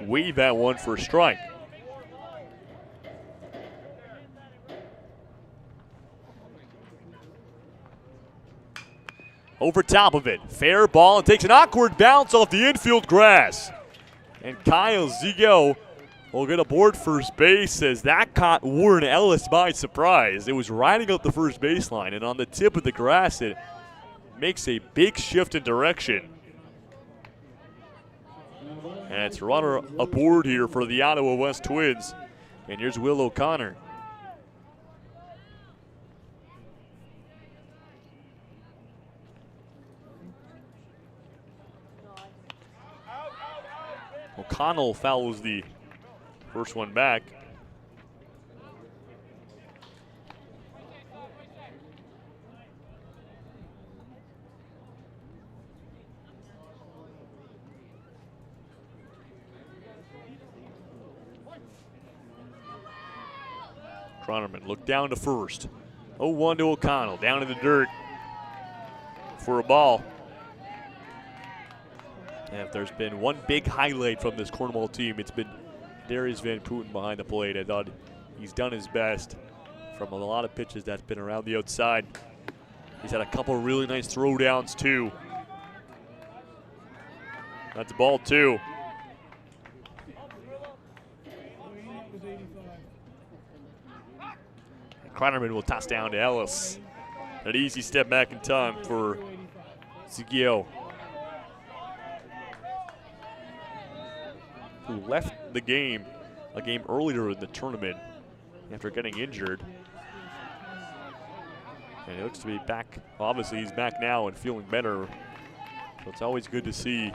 wave that one for a strike. Over top of it. Fair ball, and takes an awkward bounce off the infield grass. And Kyle Zigo will get aboard first base as that caught Warren Ellis by surprise. It was riding up the first baseline, and on the tip of the grass, it makes a big shift in direction. And it's runner aboard here for the Ottawa West Twins. And here's Will O'Connor. O'Connell fouls the first one back. Cronerman looked down to first. 0-1 to O'Connell, down in the dirt for a ball. And if there's been one big highlight from this Cornwall team, it's been Darius Van Putten behind the plate. I thought he's done his best from a lot of pitches that's been around the outside. He's had a couple of really nice throwdowns too. That's ball 2. Cronerman will toss down to Ellis. An easy step back in time for Zigio, who left the game a game earlier in the tournament after getting injured. And he looks to be back. Obviously, he's back now and feeling better. So it's always good to see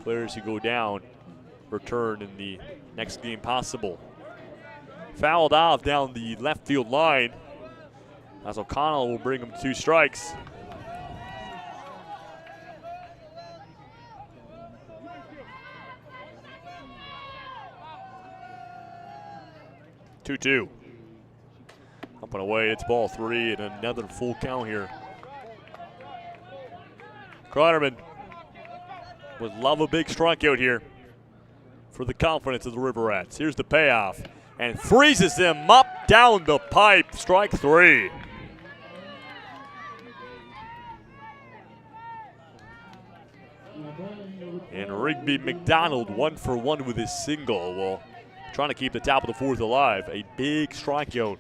players who go down return in the next game possible. Fouled off down the left field line as O'Connell will bring him 2 strikes. Two. Up and away, it's ball 3 and another full count here. Cronerman would love a big strikeout here for the confidence of the River Rats. Here's the payoff, and freezes them up down the pipe. Strike 3. And Rigby McDonald 1 for 1 with his single. Well, trying to keep the top of the 4th alive. A big strikeout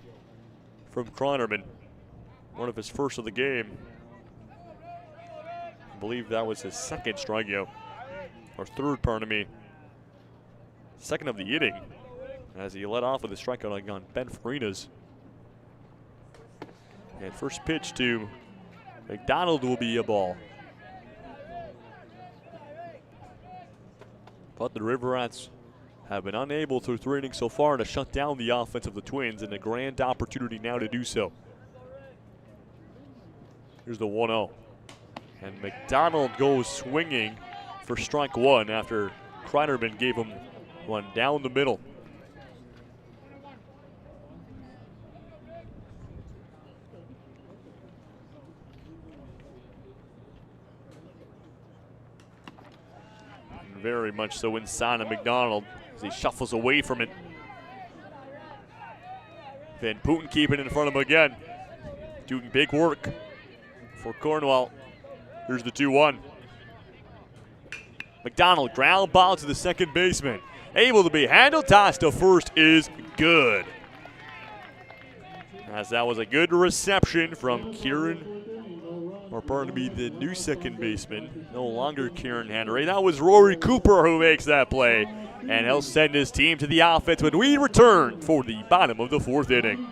from Cronerman. One of his first of the game. I believe that was his second strikeout. Or third, pardon me. Second of the inning. As he led off with a strikeout on Ben Farinas. And first pitch to McDonald will be a ball. But the River Rats have been unable through 3 innings so far to shut down the offense of the Twins, and a grand opportunity now to do so. Here's the 1-0. And McDonald goes swinging for strike 1 after Cronerman gave him one down the middle. Very much so inside of McDonald as he shuffles away from it. Van Putten keeping it in front of him again. Doing big work for Cornwall. Here's the 2-1. McDonald ground ball to the second baseman. Able to be handled, tossed to first is good. As that was a good reception from the new second baseman, no longer Kieran Henry. That was Rory Cooper who makes that play, and he'll send his team to the offense when we return for the bottom of the 4th inning.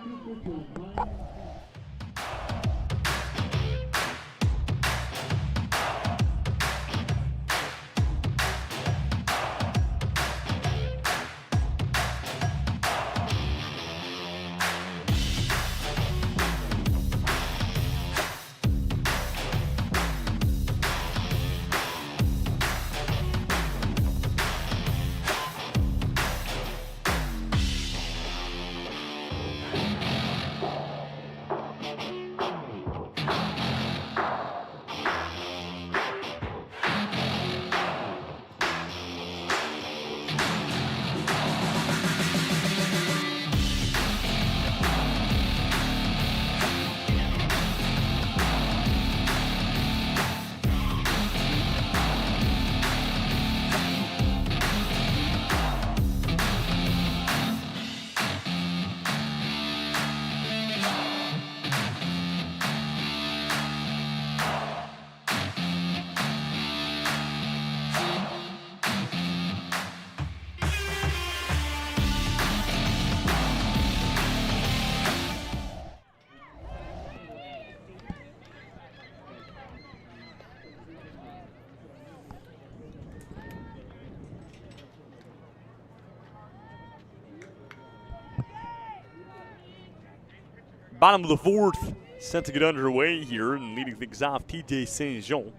Bottom of the fourth, set to get underway here, and leading things off, TJ St. Jean.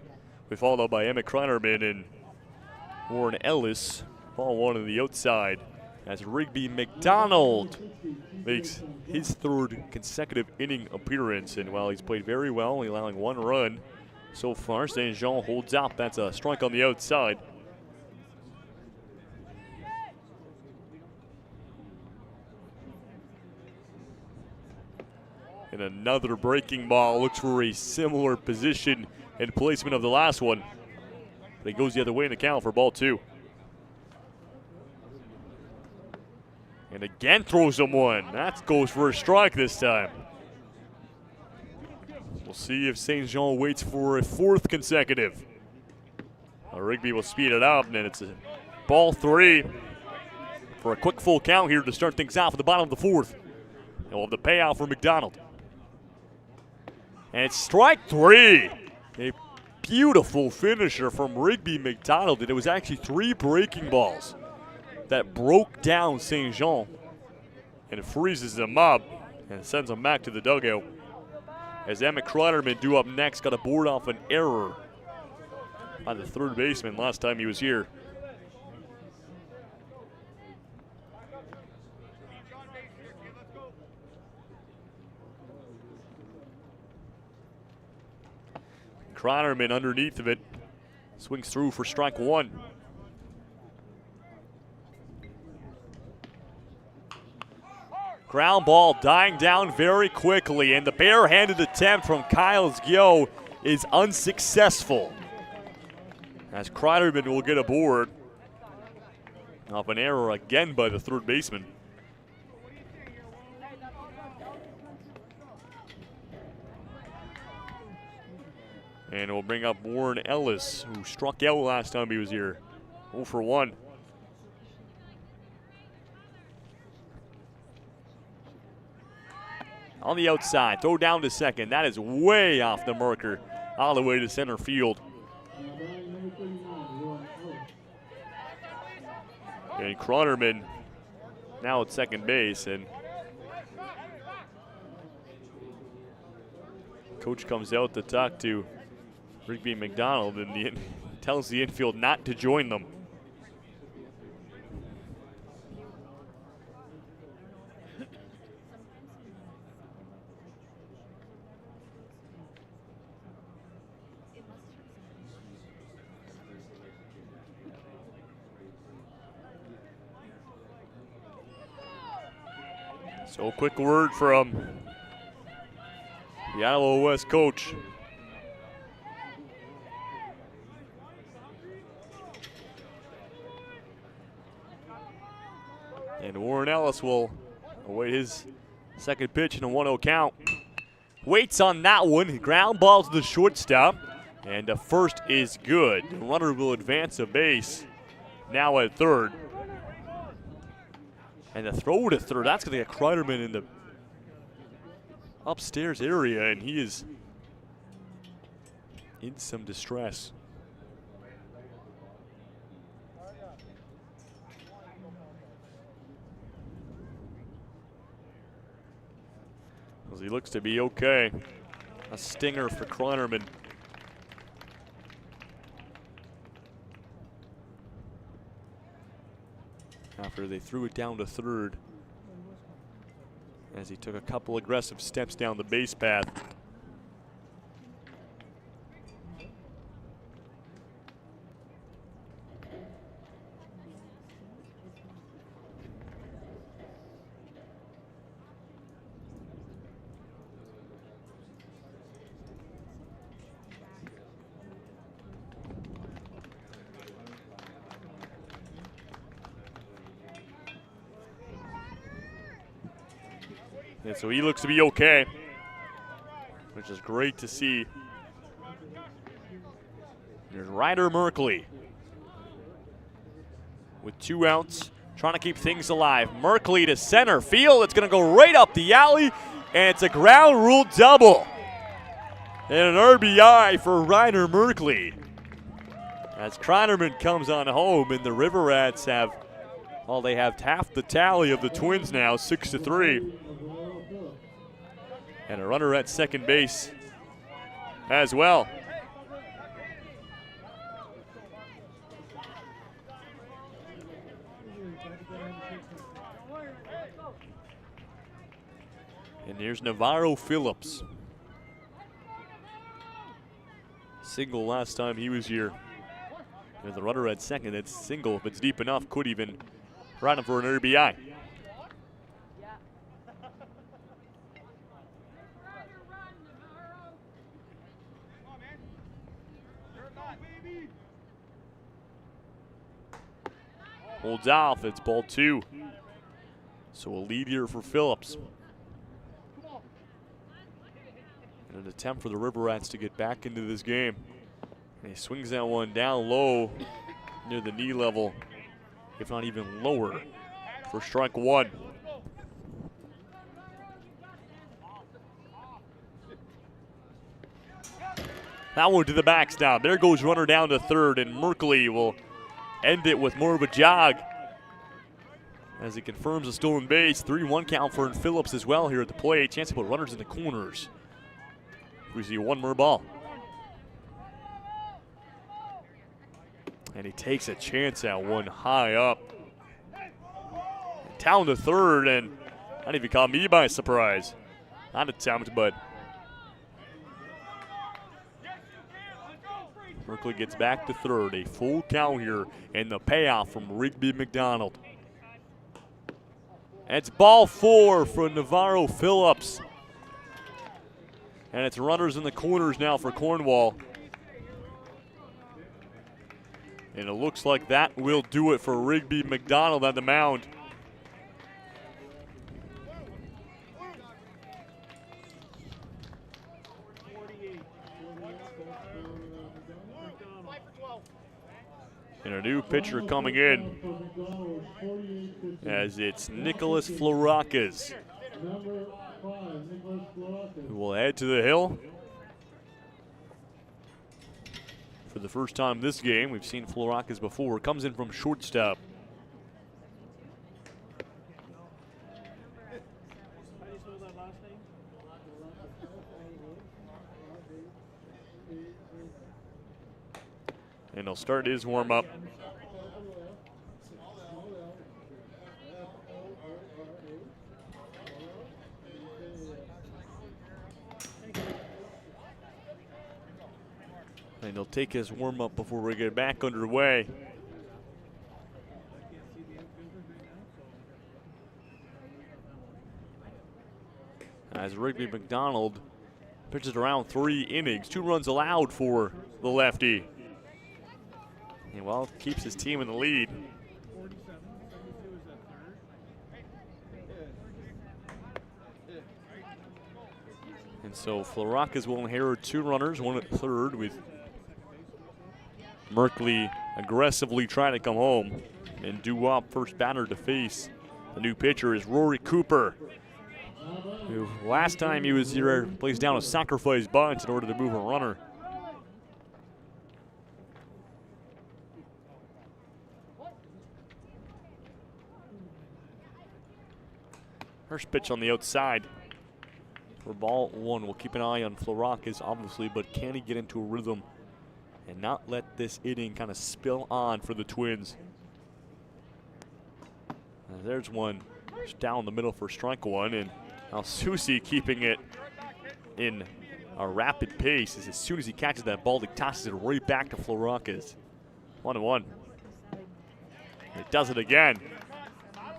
We followed by Emmett Kreinerman and Warren Ellis. Ball one on the outside as Rigby McDonald makes his third consecutive inning appearance. And while he's played very well, only allowing one run so far, St. Jean holds out. That's a strike on the outside. And another breaking ball, looks for a similar position and placement of the last one. But he goes the other way in the count for ball two. And again throws him one. That goes for a strike this time. We'll see if St. Jean waits for a fourth consecutive. Rigby will speed it up, and it's a ball three for a quick full count here to start things off at the bottom of the fourth. And we'll have the payout for McDonald. And it's strike three. A beautiful finisher from Rigby McDonald, and it was actually three breaking balls that broke down St. Jean, and it freezes them up and sends them back to the dugout. As Emmett Kreinerman due up next, got a board off an error by the third baseman last time he was here. Kreinerman underneath of it, swings through for strike one. Ground ball dying down very quickly, and the barehanded attempt from Kyle Gyo is unsuccessful. As Kreinerman will get a board off an error again by the third baseman. And we'll bring up Warren Ellis, who struck out last time he was here. 0 for 1. On the outside, throw down to second. That is way off the marker, all the way to center field. And Kreinerman now at second base, and coach comes out to talk to Rigby McDonald and tells the infield not to join them. So quick word from the Ottawa West coach. And Warren Ellis will await his second pitch in a 1-0 count. Waits on that one. Ground ball to the shortstop. And the first is good. The runner will advance a base. Now at third. And the throw to third, that's going to get Kreinerman in the upstairs area, and he is in some distress. As he looks to be okay. A stinger for Kreinerman. After they threw it down to third, as he took a couple aggressive steps down the base path. And so he looks to be okay, which is great to see. There's Ryder Merkley with 2 outs, trying to keep things alive. Merkley to center field. It's going to go right up the alley, and it's a ground rule double. And an RBI for Ryder Merkley. As Kreinerman comes on home, and the River Rats have, well, they have half the tally of the Twins now, 6-3. And a runner at second base as well. And here's Navarro Phillips. Single last time he was here. There's the runner at second. It's single, if it's deep enough, could even run him for an RBI. Holds off, it's ball 2. So a lead here for Phillips. And an attempt for the River Rats to get back into this game. And he swings that one down low near the knee level, if not even lower, for strike 1. That one to the backstop. There goes runner down to third, and Merkley will end it with more of a jog as he confirms a stolen base. 3-1 count for Phillips as well here at the plate. Chance to put runners in the corners. We see one more ball. And he takes a chance at one high up. Down to third, and that even caught me by surprise. Not attempt, but Merkley gets back to third. A full count here, and the payoff from Rigby McDonald. And it's ball 4 for Navarro Phillips. And it's runners in the corners now for Cornwall. And it looks like that will do it for Rigby McDonald at the mound. And a new pitcher coming in, as it's Nicholas Florakas, who will head to the hill. For the first time this game, we've seen Florakas before. Comes in from shortstop. And he'll start his warm-up. And he'll take his warm-up before we get back underway. As Rigby McDonald pitches around 3 innings, 2 runs allowed for the lefty. And well, keeps his team in the lead. And so Florakas will inherit 2 runners, 1 at third, with Merkley aggressively trying to come home. And due up first batter to face the new pitcher is Rory Cooper, who last time he was here plays down a sacrifice bunt in order to move a runner. First pitch on the outside for ball 1. We'll keep an eye on Florakas, obviously, but can he get into a rhythm and not let this inning kind of spill on for the Twins? There's one just down the middle for strike 1, and now Susi keeping it in a rapid pace as soon as he catches that ball, he tosses it right back to Florakas. 1-1. It does it again.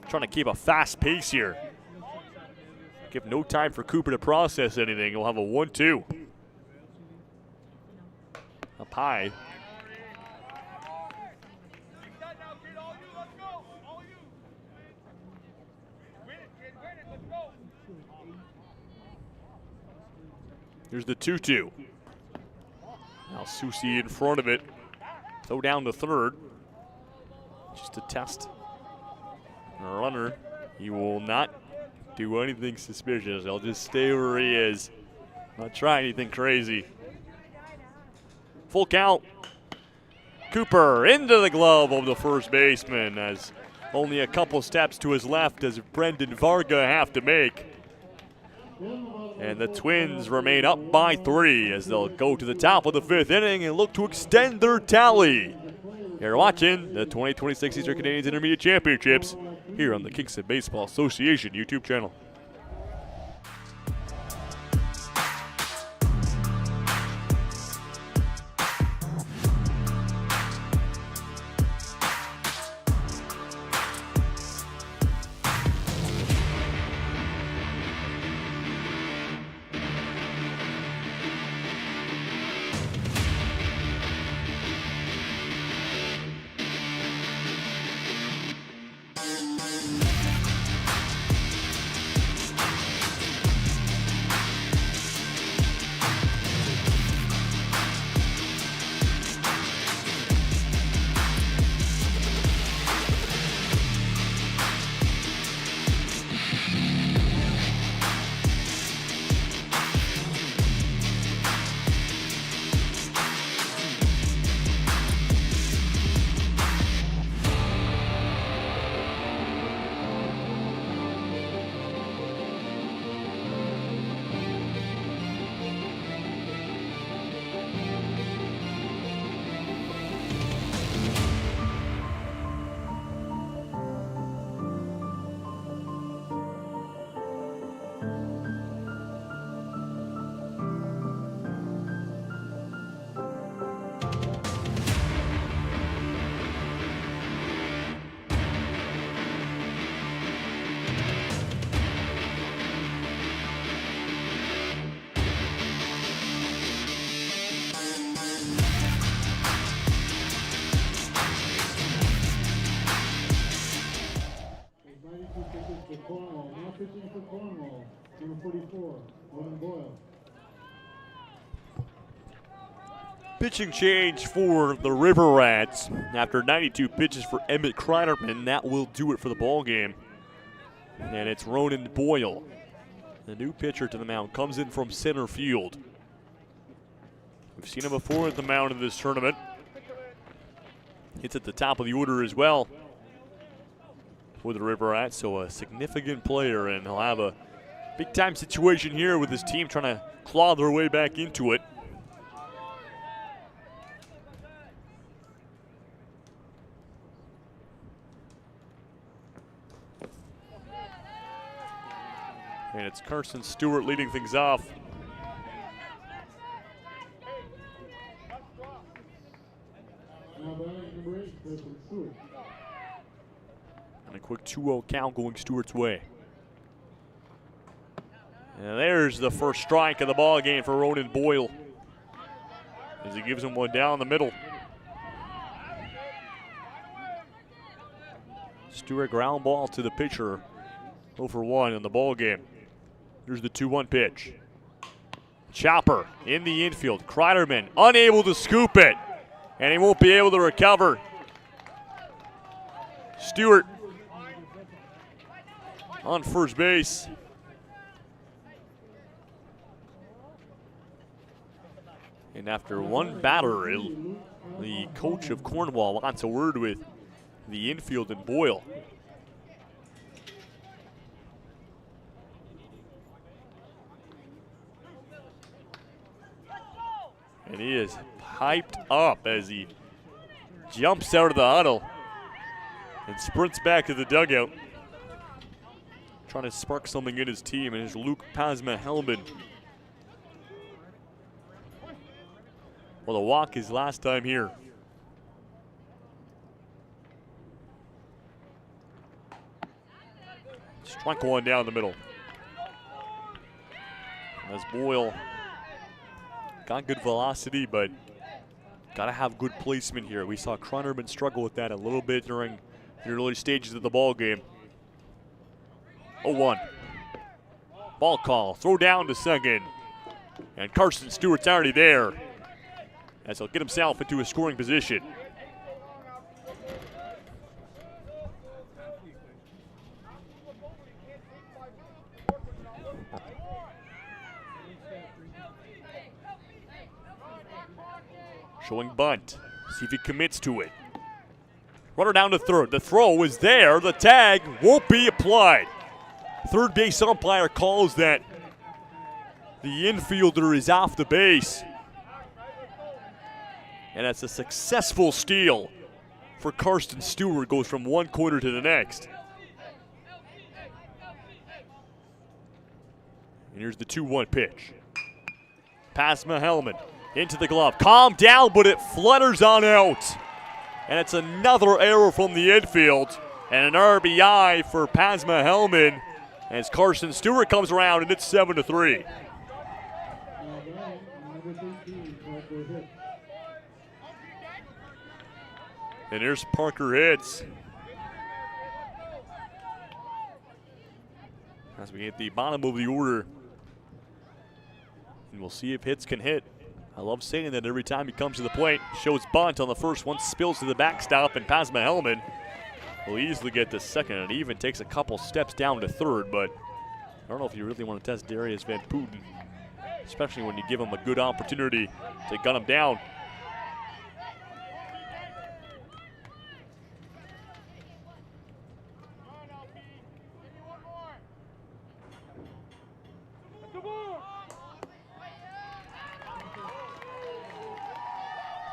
Trying to keep a fast pace here. Give no time for Cooper to process anything. He'll have a 1-2. Up high. Here's the 2-2. Now Susi in front of it. Throw down to third. Just to test a runner. He will not do anything suspicious. He'll just stay where he is. Not try anything crazy. Full count. Cooper into the glove of the first baseman, as only a couple steps to his left does Brendan Varga have to make. And the Twins remain up by 3 as they'll go to the top of the 5th inning and look to extend their tally. You're watching the 2026 Eastern Canadians Intermediate Championships here on the Kingston Baseball Association YouTube channel. For Cornwall, now pitching for Cornwall, number 44, Logan Boyle. Pitching change for the River Rats after 92 pitches for Emmett Kreiderman. That will do it for the ball game. And it's Ronan Boyle, the new pitcher to the mound, comes in from center field. We've seen him before at the mound in this tournament. Hits at the top of the order as well for the River Rats, so a significant player, and he'll have a big-time situation here with his team trying to claw their way back into it. And it's Carson Stewart leading things off. Now batting number 8, Carson Stewart. And a quick 2-0 count going Stewart's way. And there's the first strike of the ball game for Ronan Boyle as he gives him one down the middle. Stewart ground ball to the pitcher, 0-for-1 in the ball game. Here's the 2-1 pitch. Chopper in the infield. Kreiderman unable to scoop it, and he won't be able to recover. Stewart on first base. And after one batter, the coach of Cornwall wants a word with the infield and Boyle. And he is hyped up as he jumps out of the huddle and sprints back to the dugout, trying to spark something in his team, and it's Luke Pasma-Helman. Well, the walk his last time here. Struck one down the middle. As Boyle got good velocity, but gotta have good placement here. We saw Kreiderman struggle with that a little bit during the early stages of the ball game. 0-1. Ball call, throw down to second. And Carson Stewart's already there as he'll get himself into a scoring position. Showing bunt. See if he commits to it. Runner down to third. The throw is there. The tag won't be applied. Third base umpire calls that The infielder is off the base. And that's a successful steal for Karsten Stewart. Goes from one corner to the next. And here's the 2-1 pitch. Pasma Hellman into the glove. Calm down, but it flutters on out. And it's another error from the infield. And an RBI for Pasma Hellman as Karsten Stewart comes around, and it's 7-3. And here's Parker Hitz. As we hit the bottom of the order. And we'll see if Hitz can hit. I love saying that every time he comes to the plate. Shows bunt on the first one, spills to the backstop, and Pasma Hellman will easily get to second. And even takes a couple steps down to third, but I don't know if you really want to test Darius Van Putten, especially when you give him a good opportunity to gun him down.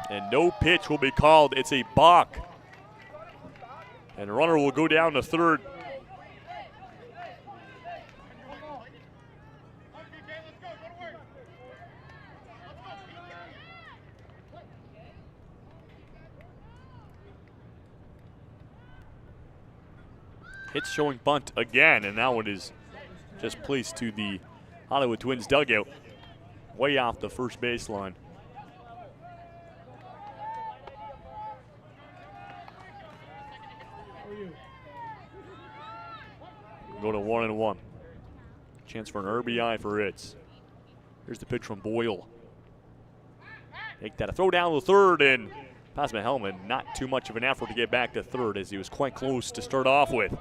And no pitch will be called. It's a balk. And the runner will go down to third. Hitz showing bunt again, and that one is just placed to the Hollywood Twins dugout, way off the first baseline. Go to 1-1. Chance for an RBI for Hitz. Here's the pitch from Boyle. Take that, a throw down to third, and Pasma Hellman, not too much of an effort to get back to third as he was quite close to start off with.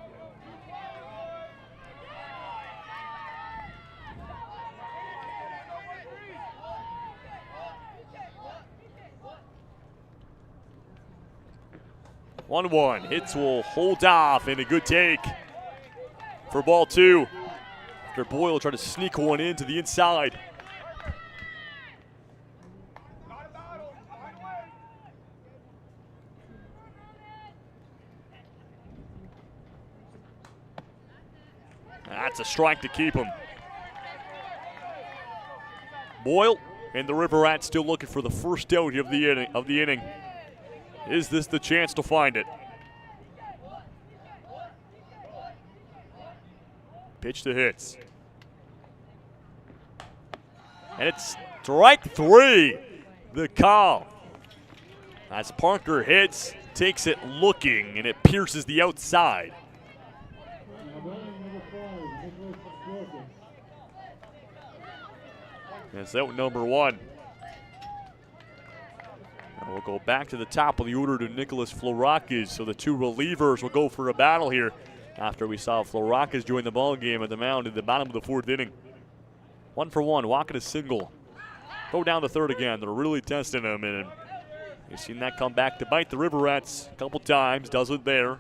One. Hitz will hold off, and a good take for ball two. After Boyle trying to sneak one into the inside. That's a strike to keep him. Boyle and the River Rats still looking for the first out of the inning. Is this the chance to find it? Pitch to Hitz. And it's strike three, the call. As Parker Hitz takes it looking, and it pierces the outside. That's out number one. And we'll go back to the top of the order to Nicholas Florakis. So the two relievers will go for a battle here after we saw Florakis join the ball game at the mound at the bottom of the fourth inning. 1-for-1, walking a single. Go down to third again. They're really testing him, and you've seen that come back to bite the River Rats a couple times. Does it there.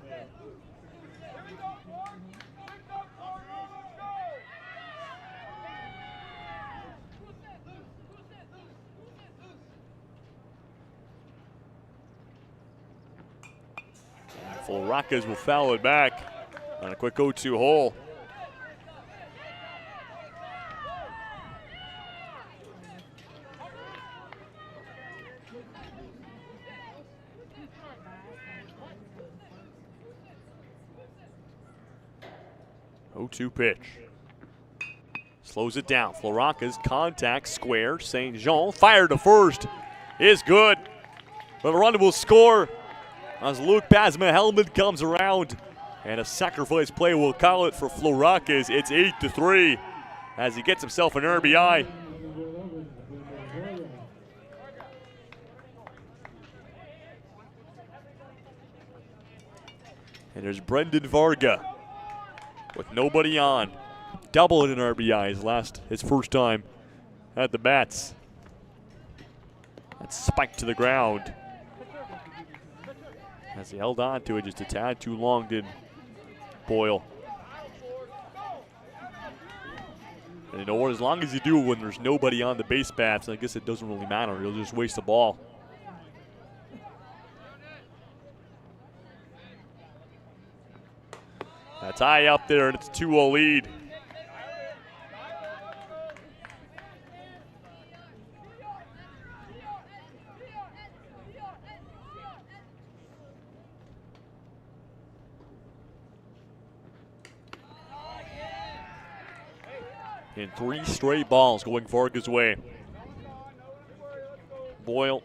Florakis will foul it back on a quick 0-2 hole. Pitch. Slows it down. Florakis contact square. St. Jean fired to first is good. But the run will score as Luke Pasma Hellman comes around. And a sacrifice play, we'll call it, for Florakis. It's 8-3 as he gets himself an RBI. And there's Brendan Varga with nobody on. Double in an RBI his first time at the bats. That's spiked to the ground. As he held on to it just a tad too long, did Boyle. And you know what? As long as you do when there's nobody on the base paths, I guess it doesn't really matter. You'll just waste the ball. That's high up there, and it's a 2-0 lead. And 3 straight balls going Varga's way. Boyle.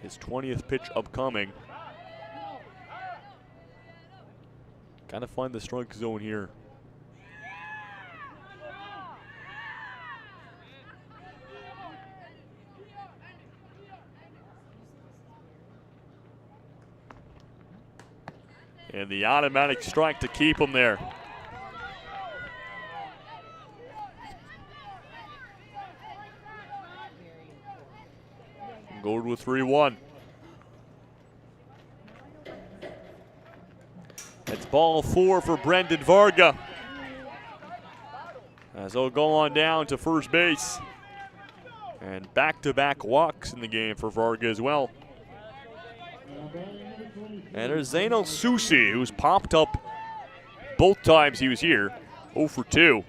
His 20th pitch upcoming. Kind of find the strike zone here. And the automatic strike to keep him there. Gold with 3-1. It's ball 4 for Brendan Varga. As they'll go on down to first base. And back-to-back walks in the game for Varga as well. And there's Zainal Susi, who's popped up both times he was here. 0 for 2.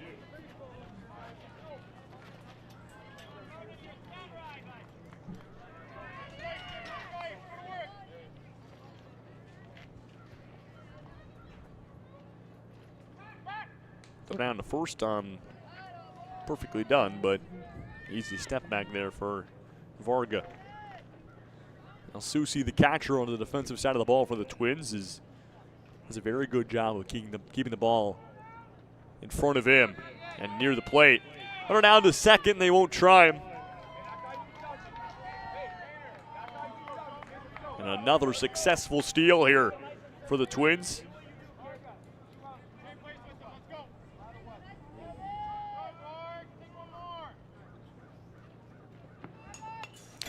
Go down to first, perfectly done, but easy step back there for Varga. Now Susi, the catcher on the defensive side of the ball for the Twins, does a very good job of keeping the ball in front of him and near the plate. Runner down to second, they won't try him. And another successful steal here for the Twins.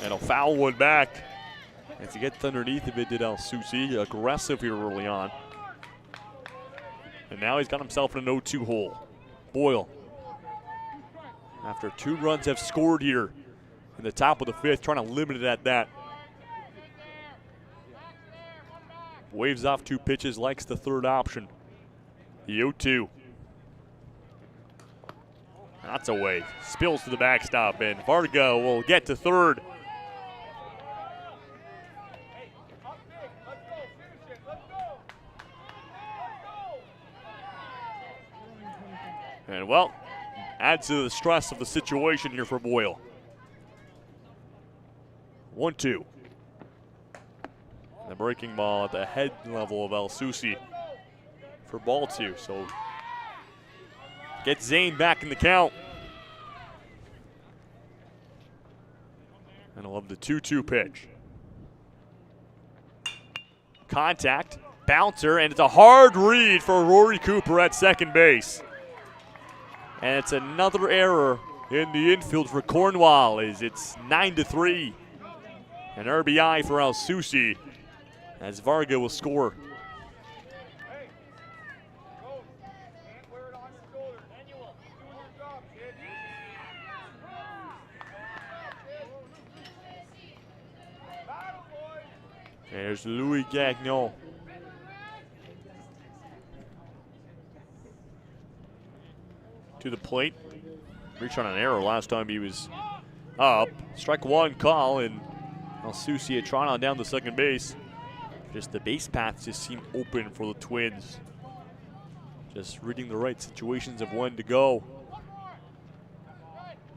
And a foul one back. As he gets underneath of it, did El Susi. Aggressive here early on. And now he's got himself in an 0-2 hole. Boyle, after 2 runs have scored here in the top of the 5th, trying to limit it at that. Waves off 2 pitches, likes the third option. The 0-2. That's a wave. Spills to the backstop, and Varga will get to third. And, well, adds to the stress of the situation here for Boyle. 1-2. The breaking ball at the head level of El Susi for ball 2. So, get Zane back in the count. And I love the 2-2 pitch. Contact, bouncer, and it's a hard read for Rory Cooper at second base. And it's another error in the infield for Cornwall as it's 9-3. An RBI for El Susi as Varga will score. There's Louis Gagnon. To the plate. Reached on an error last time he was up. Strike 1 call, and El Susi had trot on down to second base. Just the base paths just seem open for the Twins. Just reading the right situations of when to go.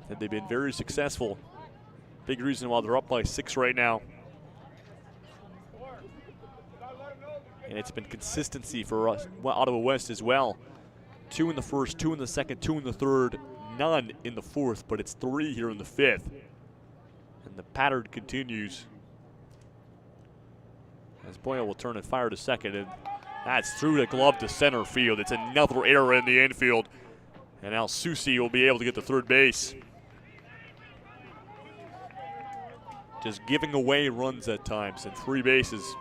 And they've been very successful. Big reason why they're up by 6 right now. And it's been consistency for us, Ottawa West as well. 2 in the first, 2 in the second, 2 in the third, none in the fourth, but it's 3 here in the 5th. And the pattern continues. As Boyle will turn and fire to second, and that's through the glove to center field. It's another error in the infield. And El Susi will be able to get to third base. Just giving away runs at times, and 3 bases.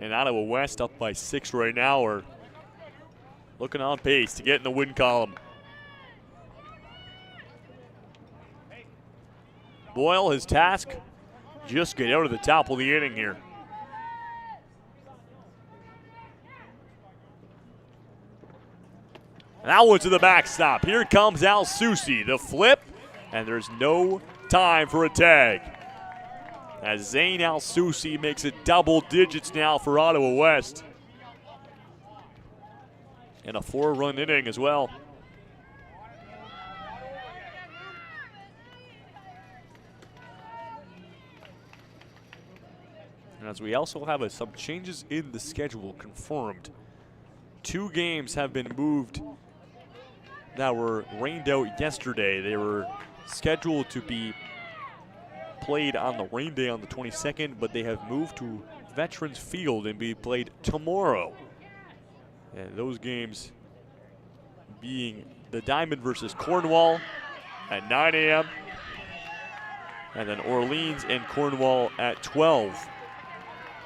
and Ottawa West up by 6 right now are looking on pace to get in the win column. Boyle, his task, just get out of the top of the inning here. That one to the backstop. Here comes Al Susi, the flip, and there's no time for a tag. As Zane Al Susi makes it double digits now for Ottawa West. And a 4-run inning as well. And as we also have some changes in the schedule confirmed. 2 games have been moved that were rained out yesterday. They were scheduled to be played on the rain day on the 22nd, but they have moved to Veterans Field and be played tomorrow. And those games being the Diamond versus Cornwall at 9 a.m. and then Orleans and Cornwall at 12.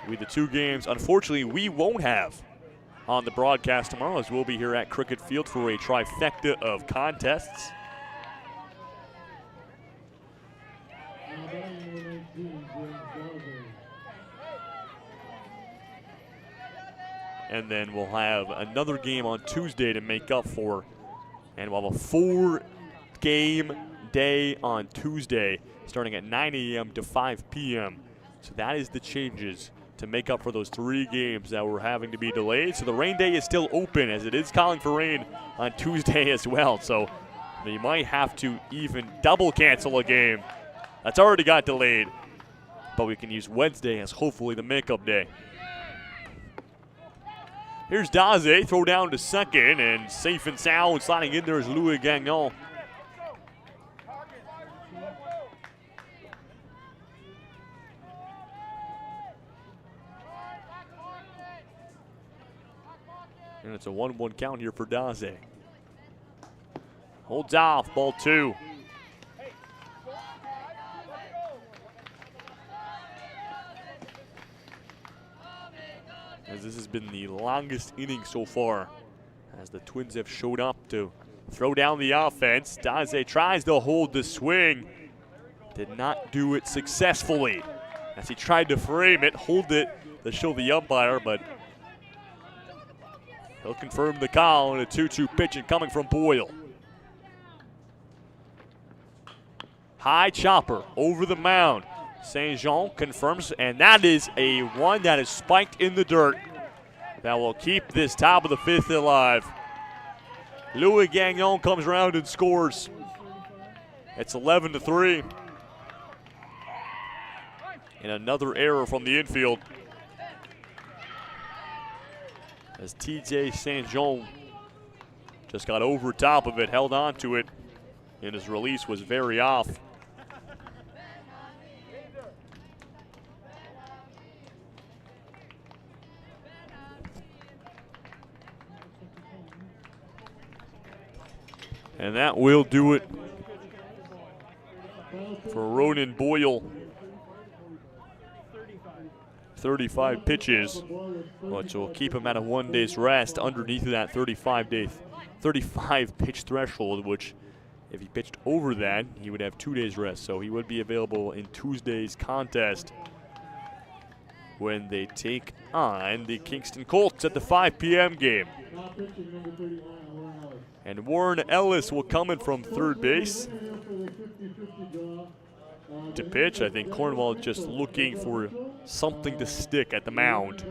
With the 2 games, unfortunately, we won't have on the broadcast tomorrow, as we'll be here at Cricket Field for a trifecta of contests. And then we'll have another game on Tuesday to make up for. And we'll have a 4-game day on Tuesday, starting at 9 a.m. to 5 p.m. So that is the changes to make up for those 3 games that were having to be delayed. So the rain day is still open, as it is calling for rain on Tuesday as well. So they might have to even double cancel a game that's already got delayed. But we can use Wednesday as hopefully the makeup day. Here's Daze, throw down to second, and safe and sound. Sliding in there is Louis Gagnon. And it's a 1-1 count here for Daze. Holds off, ball 2. As this has been the longest inning so far, as the Twins have showed up to throw down the offense. Daze tries to hold the swing. Did not do it successfully. As he tried to frame it, hold it to show the umpire, but he'll confirm the call on a 2-2 pitch and coming from Boyle. High chopper over the mound. St. Jean confirms, and that is a one that is spiked in the dirt. That will keep this top of the 5th alive. Louis Gagnon comes around and scores. It's 11-3. And another error from the infield, as TJ St. Jean just got over top of it, held on to it, and his release was very off. And that will do it for Ronan Boyle. 35 pitches, which will keep him at a 1 day's rest underneath that 35 pitch threshold, which if he pitched over that, he would have 2 days rest. So he would be available in Tuesday's contest when they take on the Kingston Colts at the 5 p.m. game. And Warren Ellis will come in from third base to pitch. I think Cornwall just looking for something to stick at the mound.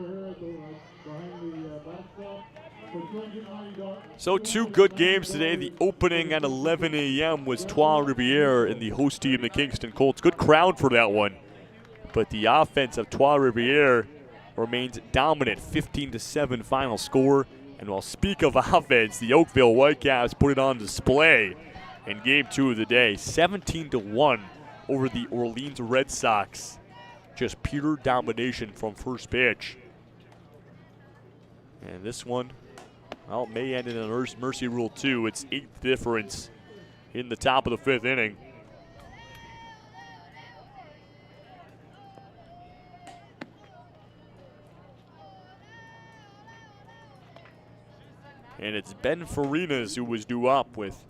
So 2 good games today. The opening at 11 a.m. was Trois-Rivières and the host team, the Kingston Colts. Good crowd for that one. But the offense of Trois-Rivières remains dominant, 15-7 final score. And while speak of offense, the Oakville Whitecaps put it on display in game 2 of the day, 17-1 over the Orleans Red Sox. Just pure domination from first pitch. And this one, well, may end in a mercy rule too. It's 8th difference in the top of the 5th inning. And it's Ben Farinas who was due up with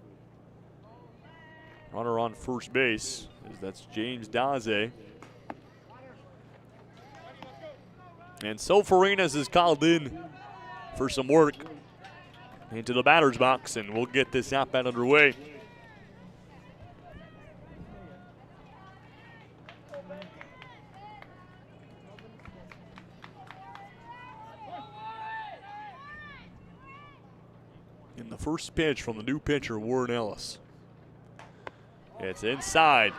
runner on first base. That's James Daze. And so Farinas is called in for some work into the batter's box, and we'll get this at-bat underway. In the first pitch from the new pitcher, Warren Ellis. It's inside.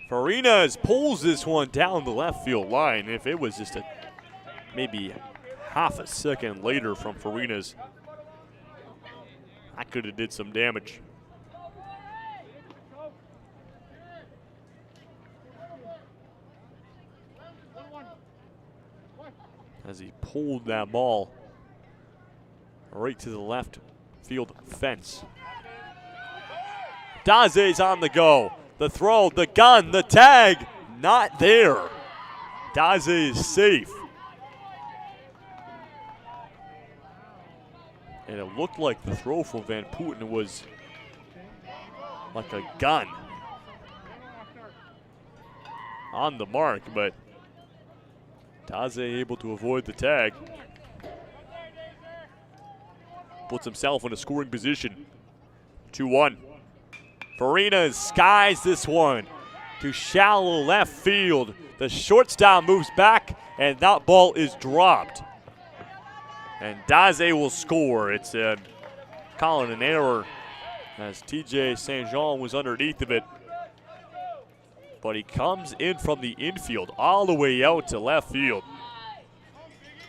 Farinas pulls this one down the left field line. If it was just maybe half a second later from Farinas, I could have did some damage. As he pulled that ball right to the left field fence. Daze's on the go. The throw, the gun, the tag, not there. Daze is safe. And it looked like the throw from Van Putten was like a gun on the mark, but Daze able to avoid the tag. Puts himself in a scoring position. 2-1. Farinas skies this one to shallow left field. The shortstop moves back, and that ball is dropped. And Daze will score. It's calling an error as TJ St. Jean was underneath of it. But he comes in from the infield all the way out to left field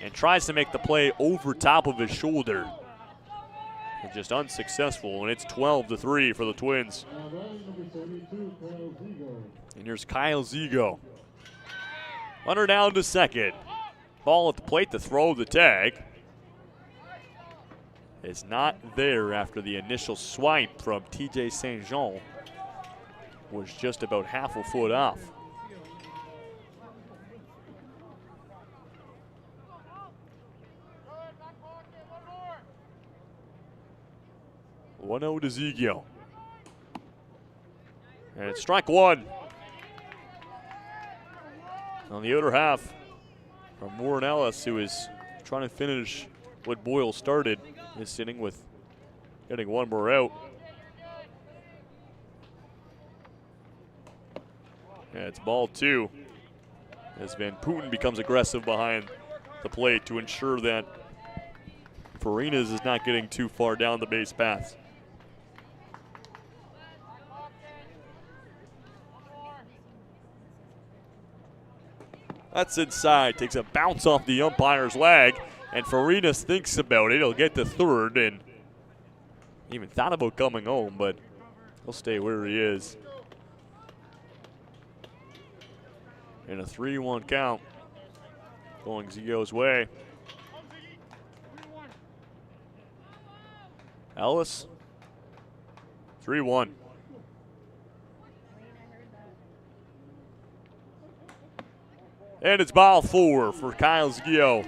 and tries to make the play over top of his shoulder. And just unsuccessful, and it's 12-3 for the Twins. And here's Kyle Zigo. Runner down to second. Ball at the plate to throw the tag. It's not there after the initial swipe from TJ St. Jean was just about half a foot off. One-0 to Zigio. And it's strike one. On the other half from Warren Ellis, who is trying to finish what Boyle started this inning with getting one more out. And it's ball two as Van Putten becomes aggressive behind the plate to ensure that Farinas is not getting too far down the base paths. That's inside, takes a bounce off the umpire's leg, and Farinas thinks about it. He'll get to third and even thought about coming home, but he'll stay where he is. And a 3-1 count going Zio's way. Ellis, 3-1. And it's ball four for Kyle Zio.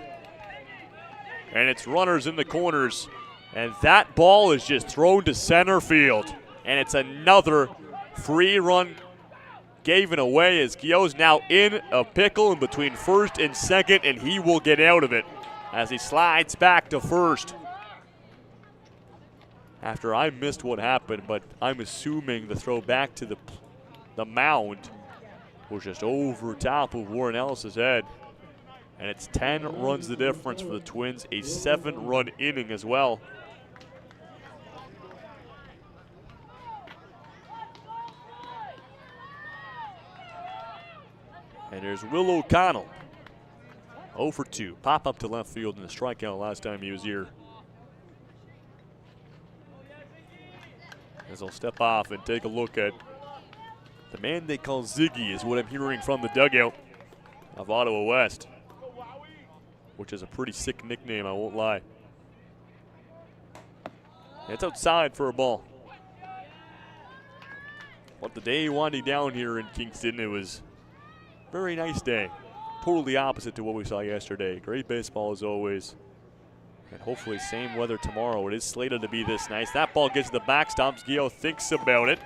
And it's runners in the corners. And that ball is just thrown to center field. And it's another free run given away as Gio's now in a pickle in between first and second, and he will get out of it as he slides back to first. After I missed what happened, but I'm assuming the throw back to the mound was just over top of Warren Ellis' head. And it's 10 runs the difference for the Twins, a 7-run inning as well. And there's Will O'Connell, 0 for 2. Pop up to left field in the strikeout last time he was here. As I'll step off and take a look at the man they call Ziggy is what I'm hearing from the dugout of Ottawa West, which is a pretty sick nickname, I won't lie. It's outside for a ball. But the day winding down here in Kingston, it was a very nice day. Totally opposite to what we saw yesterday. Great baseball as always. And hopefully same weather tomorrow. It is slated to be this nice. That ball gets to the backstop. Gio thinks about it.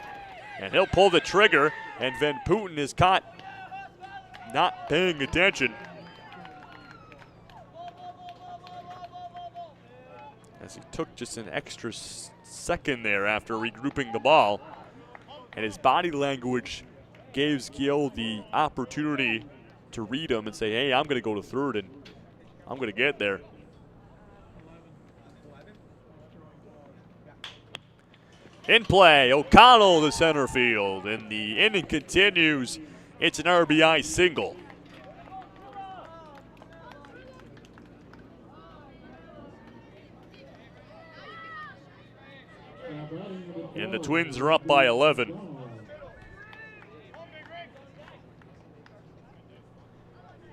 And he'll pull the trigger. And Van Putten is caught not paying attention. As he took just an extra second there after regrouping the ball. And his body language gave Gio the opportunity to read him and say, hey, I'm going to go to third and I'm going to get there. In play, O'Connell to center field, and the inning continues. It's an RBI single. And the Twins are up by 11.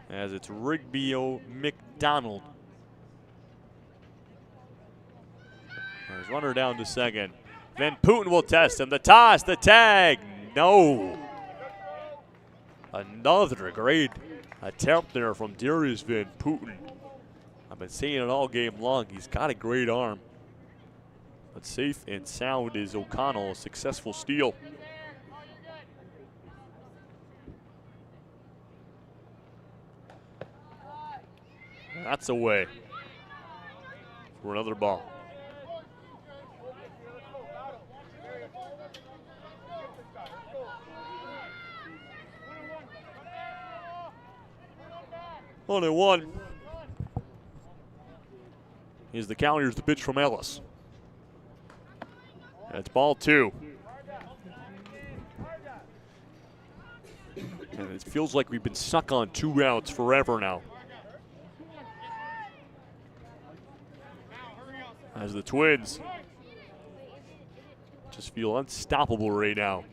As it's Rigby McDonald. There's runner down to second. Van Putten will test him. The toss, the tag. No. Another great attempt there from Darius Van Putten. I've been saying it all game long. He's got a great arm. But safe and sound is O'Connell, a successful steal. That's away for another ball. On and one. Here's the count. Here's the pitch from Ellis. That's ball two. And it feels like we've been stuck on 2 outs forever now. As the Twins just feel unstoppable right now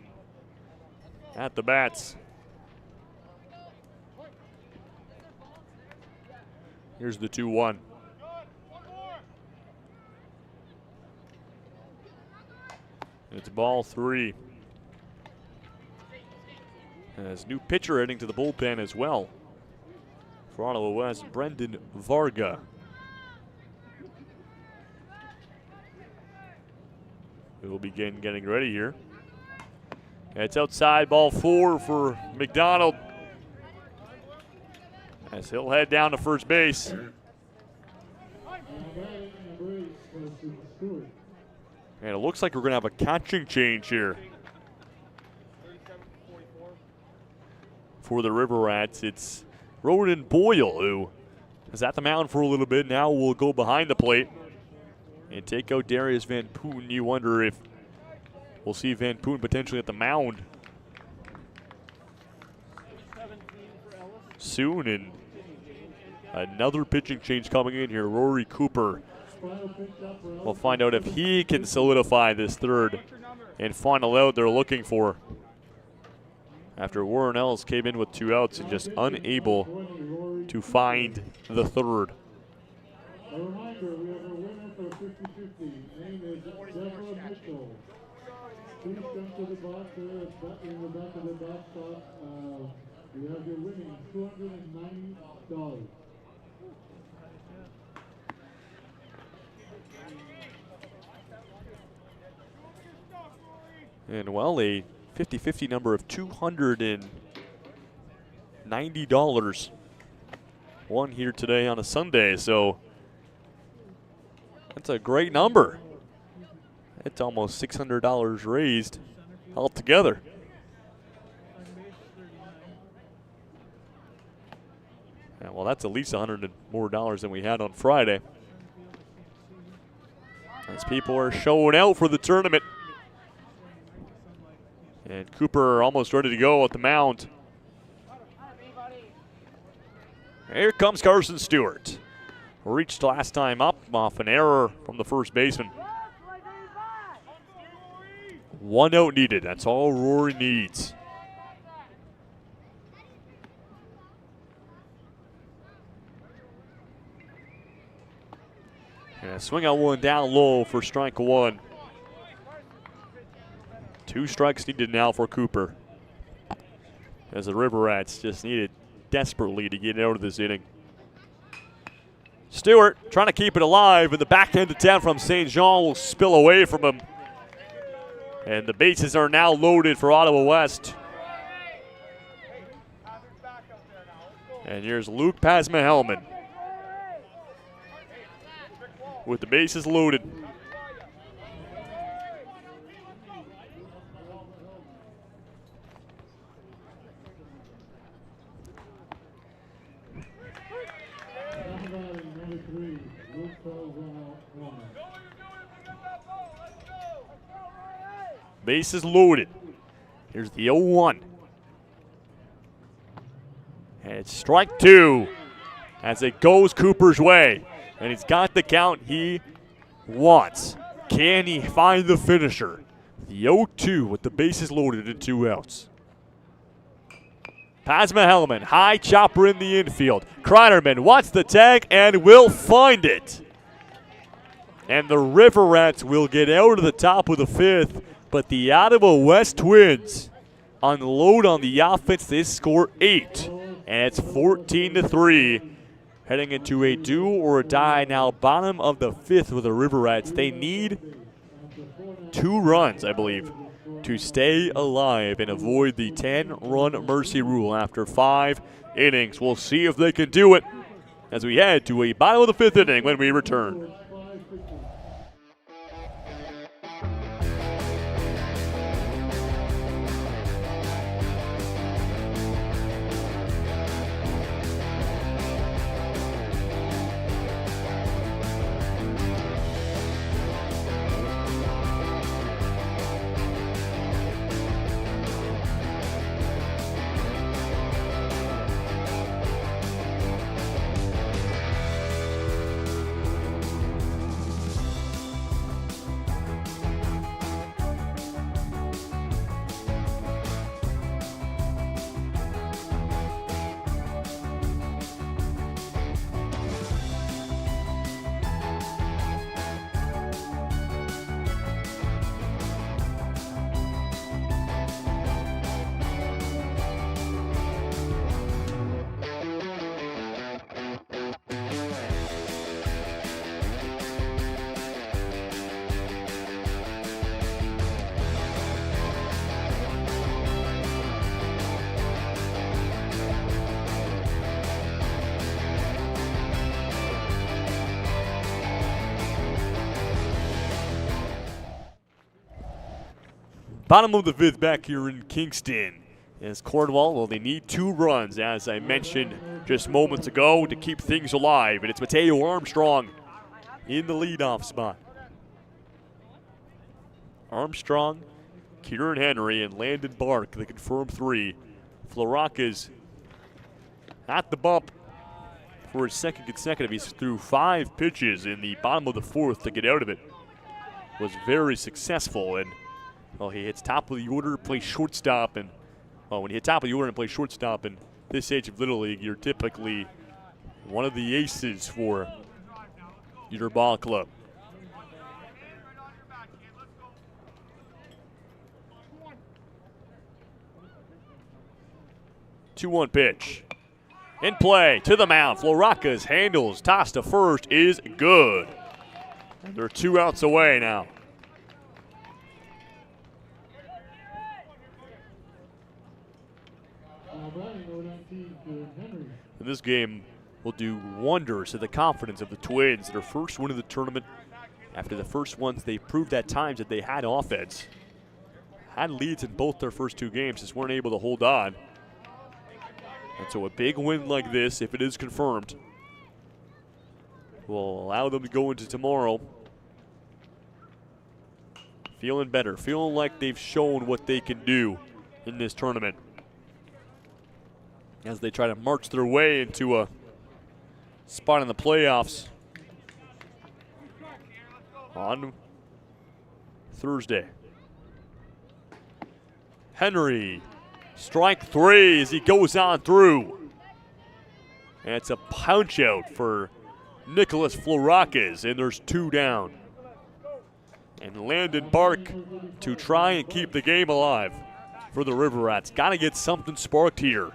at the bats. Here's the 2-1. It's ball 3. As new pitcher heading to the bullpen as well. For Ottawa West, Brendan Varga. We'll begin getting ready here. It's outside, ball 4 for McDonald. As he'll head down to first base. And it looks like we're going to have a catching change here. For the River Rats, it's Roden Boyle, who is at the mound for a little bit. Now will go behind the plate and take out Darius Van Putten. You wonder if we'll see Van Putten potentially at the mound soon. And another pitching change coming in here. Rory Cooper. We'll find out if he can solidify this third and final out they're looking for. After Warren Ellis came in with 2 outs and just unable to find the third. A reminder, we have a winner for 50-50. Name is Deborah Mitchell. Please come to the box there in the back of the box shop. We have your winning $290. And well, a 50-50 number of $290 won here today on a Sunday, so that's a great number. It's almost $600 raised altogether. Yeah, well, that's at least $100 more than we had on Friday. As people are showing out for the tournament. And Cooper almost ready to go at the mound. Here comes Carson Stewart. Reached last time up off an error from the first baseman. 1 out needed. That's all Rory needs. And a swing out one down low for strike 1. 2 strikes needed now for Cooper, as the River Rats just needed desperately to get out of this inning. Stewart trying to keep it alive, and the backhand attempt from St. Jean will spill away from him. And the bases are now loaded for Ottawa West. And here's Luke Pasma-Hellman with the bases loaded. Bases loaded. Here's the 0-1. And it's strike 2 as it goes Cooper's way. And he's got the count he wants. Can he find the finisher? The 0-2 with the bases loaded and 2 outs. Pasma-Hellman, high chopper in the infield. Kreiderman wants the tag and will find it. And the River Rats will get out of the top of the 5th, but the Ottawa West Twins unload on the offense. They score 8, and it's 14-3. Heading into a do or a die now, bottom of the 5th with the River Rats. They need 2 runs, I believe, to stay alive and avoid the 10-run mercy rule after 5 innings. We'll see if they can do it as we head to a bottom of the 5th inning when we return. Bottom of the 5th back here in Kingston is Cornwall. Well, they need 2 runs, as I mentioned just moments ago, to keep things alive. And it's Mateo Armstrong in the leadoff spot. Armstrong, Kieran Henry, and Landon Bark, the confirmed 3. Floraka's at the bump for his 2nd consecutive. He's threw 5 pitches in the bottom of the 4th to get out of it. Was very successful, and well, he hits top of the order, plays shortstop, and when you hit top of the order and play shortstop in this age of Little League, you're typically one of the aces for your ball club. Two-one pitch. In play, to the mound. Floraka's handles, toss to first is good. And they're 2 outs away now. And this game will do wonders to the confidence of the Twins. Their first win of the tournament. After the first ones, they proved at times that they had offense. Had leads in both their first 2 games, just weren't able to hold on. And so a big win like this, if it is confirmed, will allow them to go into tomorrow feeling better, feeling like they've shown what they can do in this tournament, as they try to march their way into a spot in the playoffs on Thursday. Henry, strike 3 as he goes on through. And it's a punch out for Nicholas Floraka, and there's 2 down. and Landon Bark to try and keep the game alive for the River Rats. Got to get something sparked here.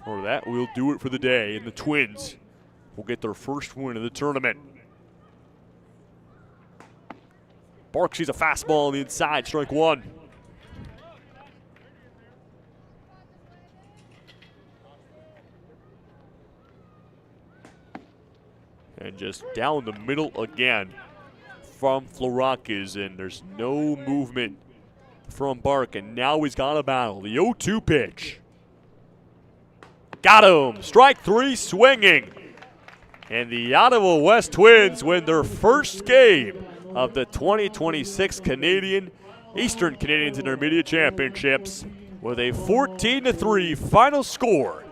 For that, we'll do it for the day, and the Twins will get their first win of the tournament. Bark sees a fastball on the inside, strike one. And just down the middle again from Florakis, and there's no movement from Bark, and now he's got a battle. The 0-2 pitch. Got him! Strike three, swinging. And the Ottawa West Twins win their first game of the 2026 Eastern Canadians Intermediate Championships with a 14-3 final score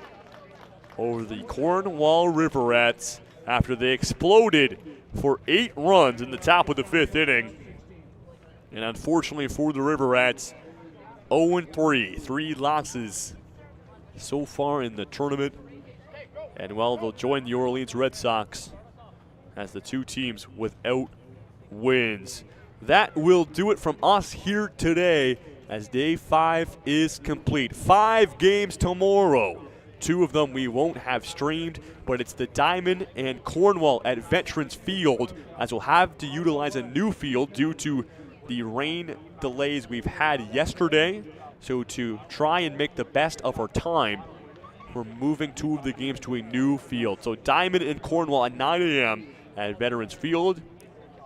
over the Cornwall River Rats after they exploded for 8 runs in the top of the 5th inning. And unfortunately for the River Rats, 0-3, 3 losses so far in the tournament. And well, they'll join the Orleans Red Sox as the two teams without wins. That will do it from us here today as day 5 is complete. 5 games tomorrow. 2 of them we won't have streamed, but it's the Diamond and Cornwall at Veterans Field, as we'll have to utilize a new field due to the rain delays we've had yesterday. So to try and make the best of our time, we're moving 2 of the games to a new field. So Diamond and Cornwall at 9 a.m. at Veterans Field.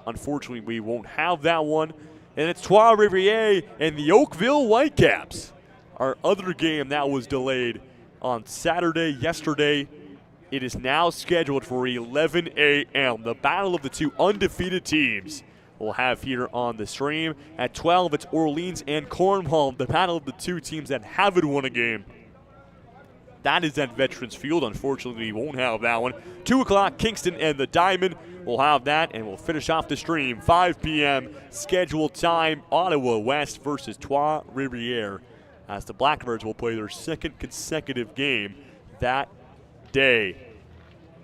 Unfortunately, we won't have that one. And it's Trois-Rivières and the Oakville Whitecaps, our other game that was delayed on Saturday yesterday. It is now scheduled for 11 a.m. The battle of the 2 undefeated teams we'll have here on the stream. At 12, it's Orleans and Cornwall, the battle of the 2 teams that haven't won a game. That is at Veterans Field. Unfortunately, we won't have that one. 2 o'clock, Kingston and the Diamond. We'll have that, and we'll finish off the stream. 5 p.m. scheduled time, Ottawa West versus Trois-Rivières, as the Blackbirds will play their 2nd consecutive game that day.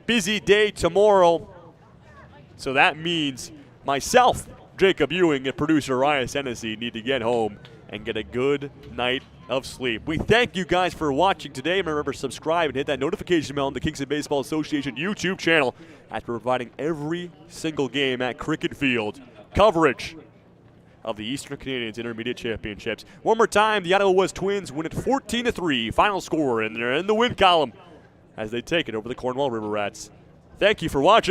Busy day tomorrow, so that means myself, Jacob Ewing, and producer Ryan Hennessy need to get home and get a good night of sleep. We thank you guys for watching today. Remember, subscribe and hit that notification bell on the Kingston Baseball Association YouTube channel after providing every single game at Cricket Field coverage of the Eastern Canadians Intermediate Championships. One more time, the Ottawa West Twins win it 14-3, final score, and they're in the win column as they take it over the Cornwall River Rats. Thank you for watching.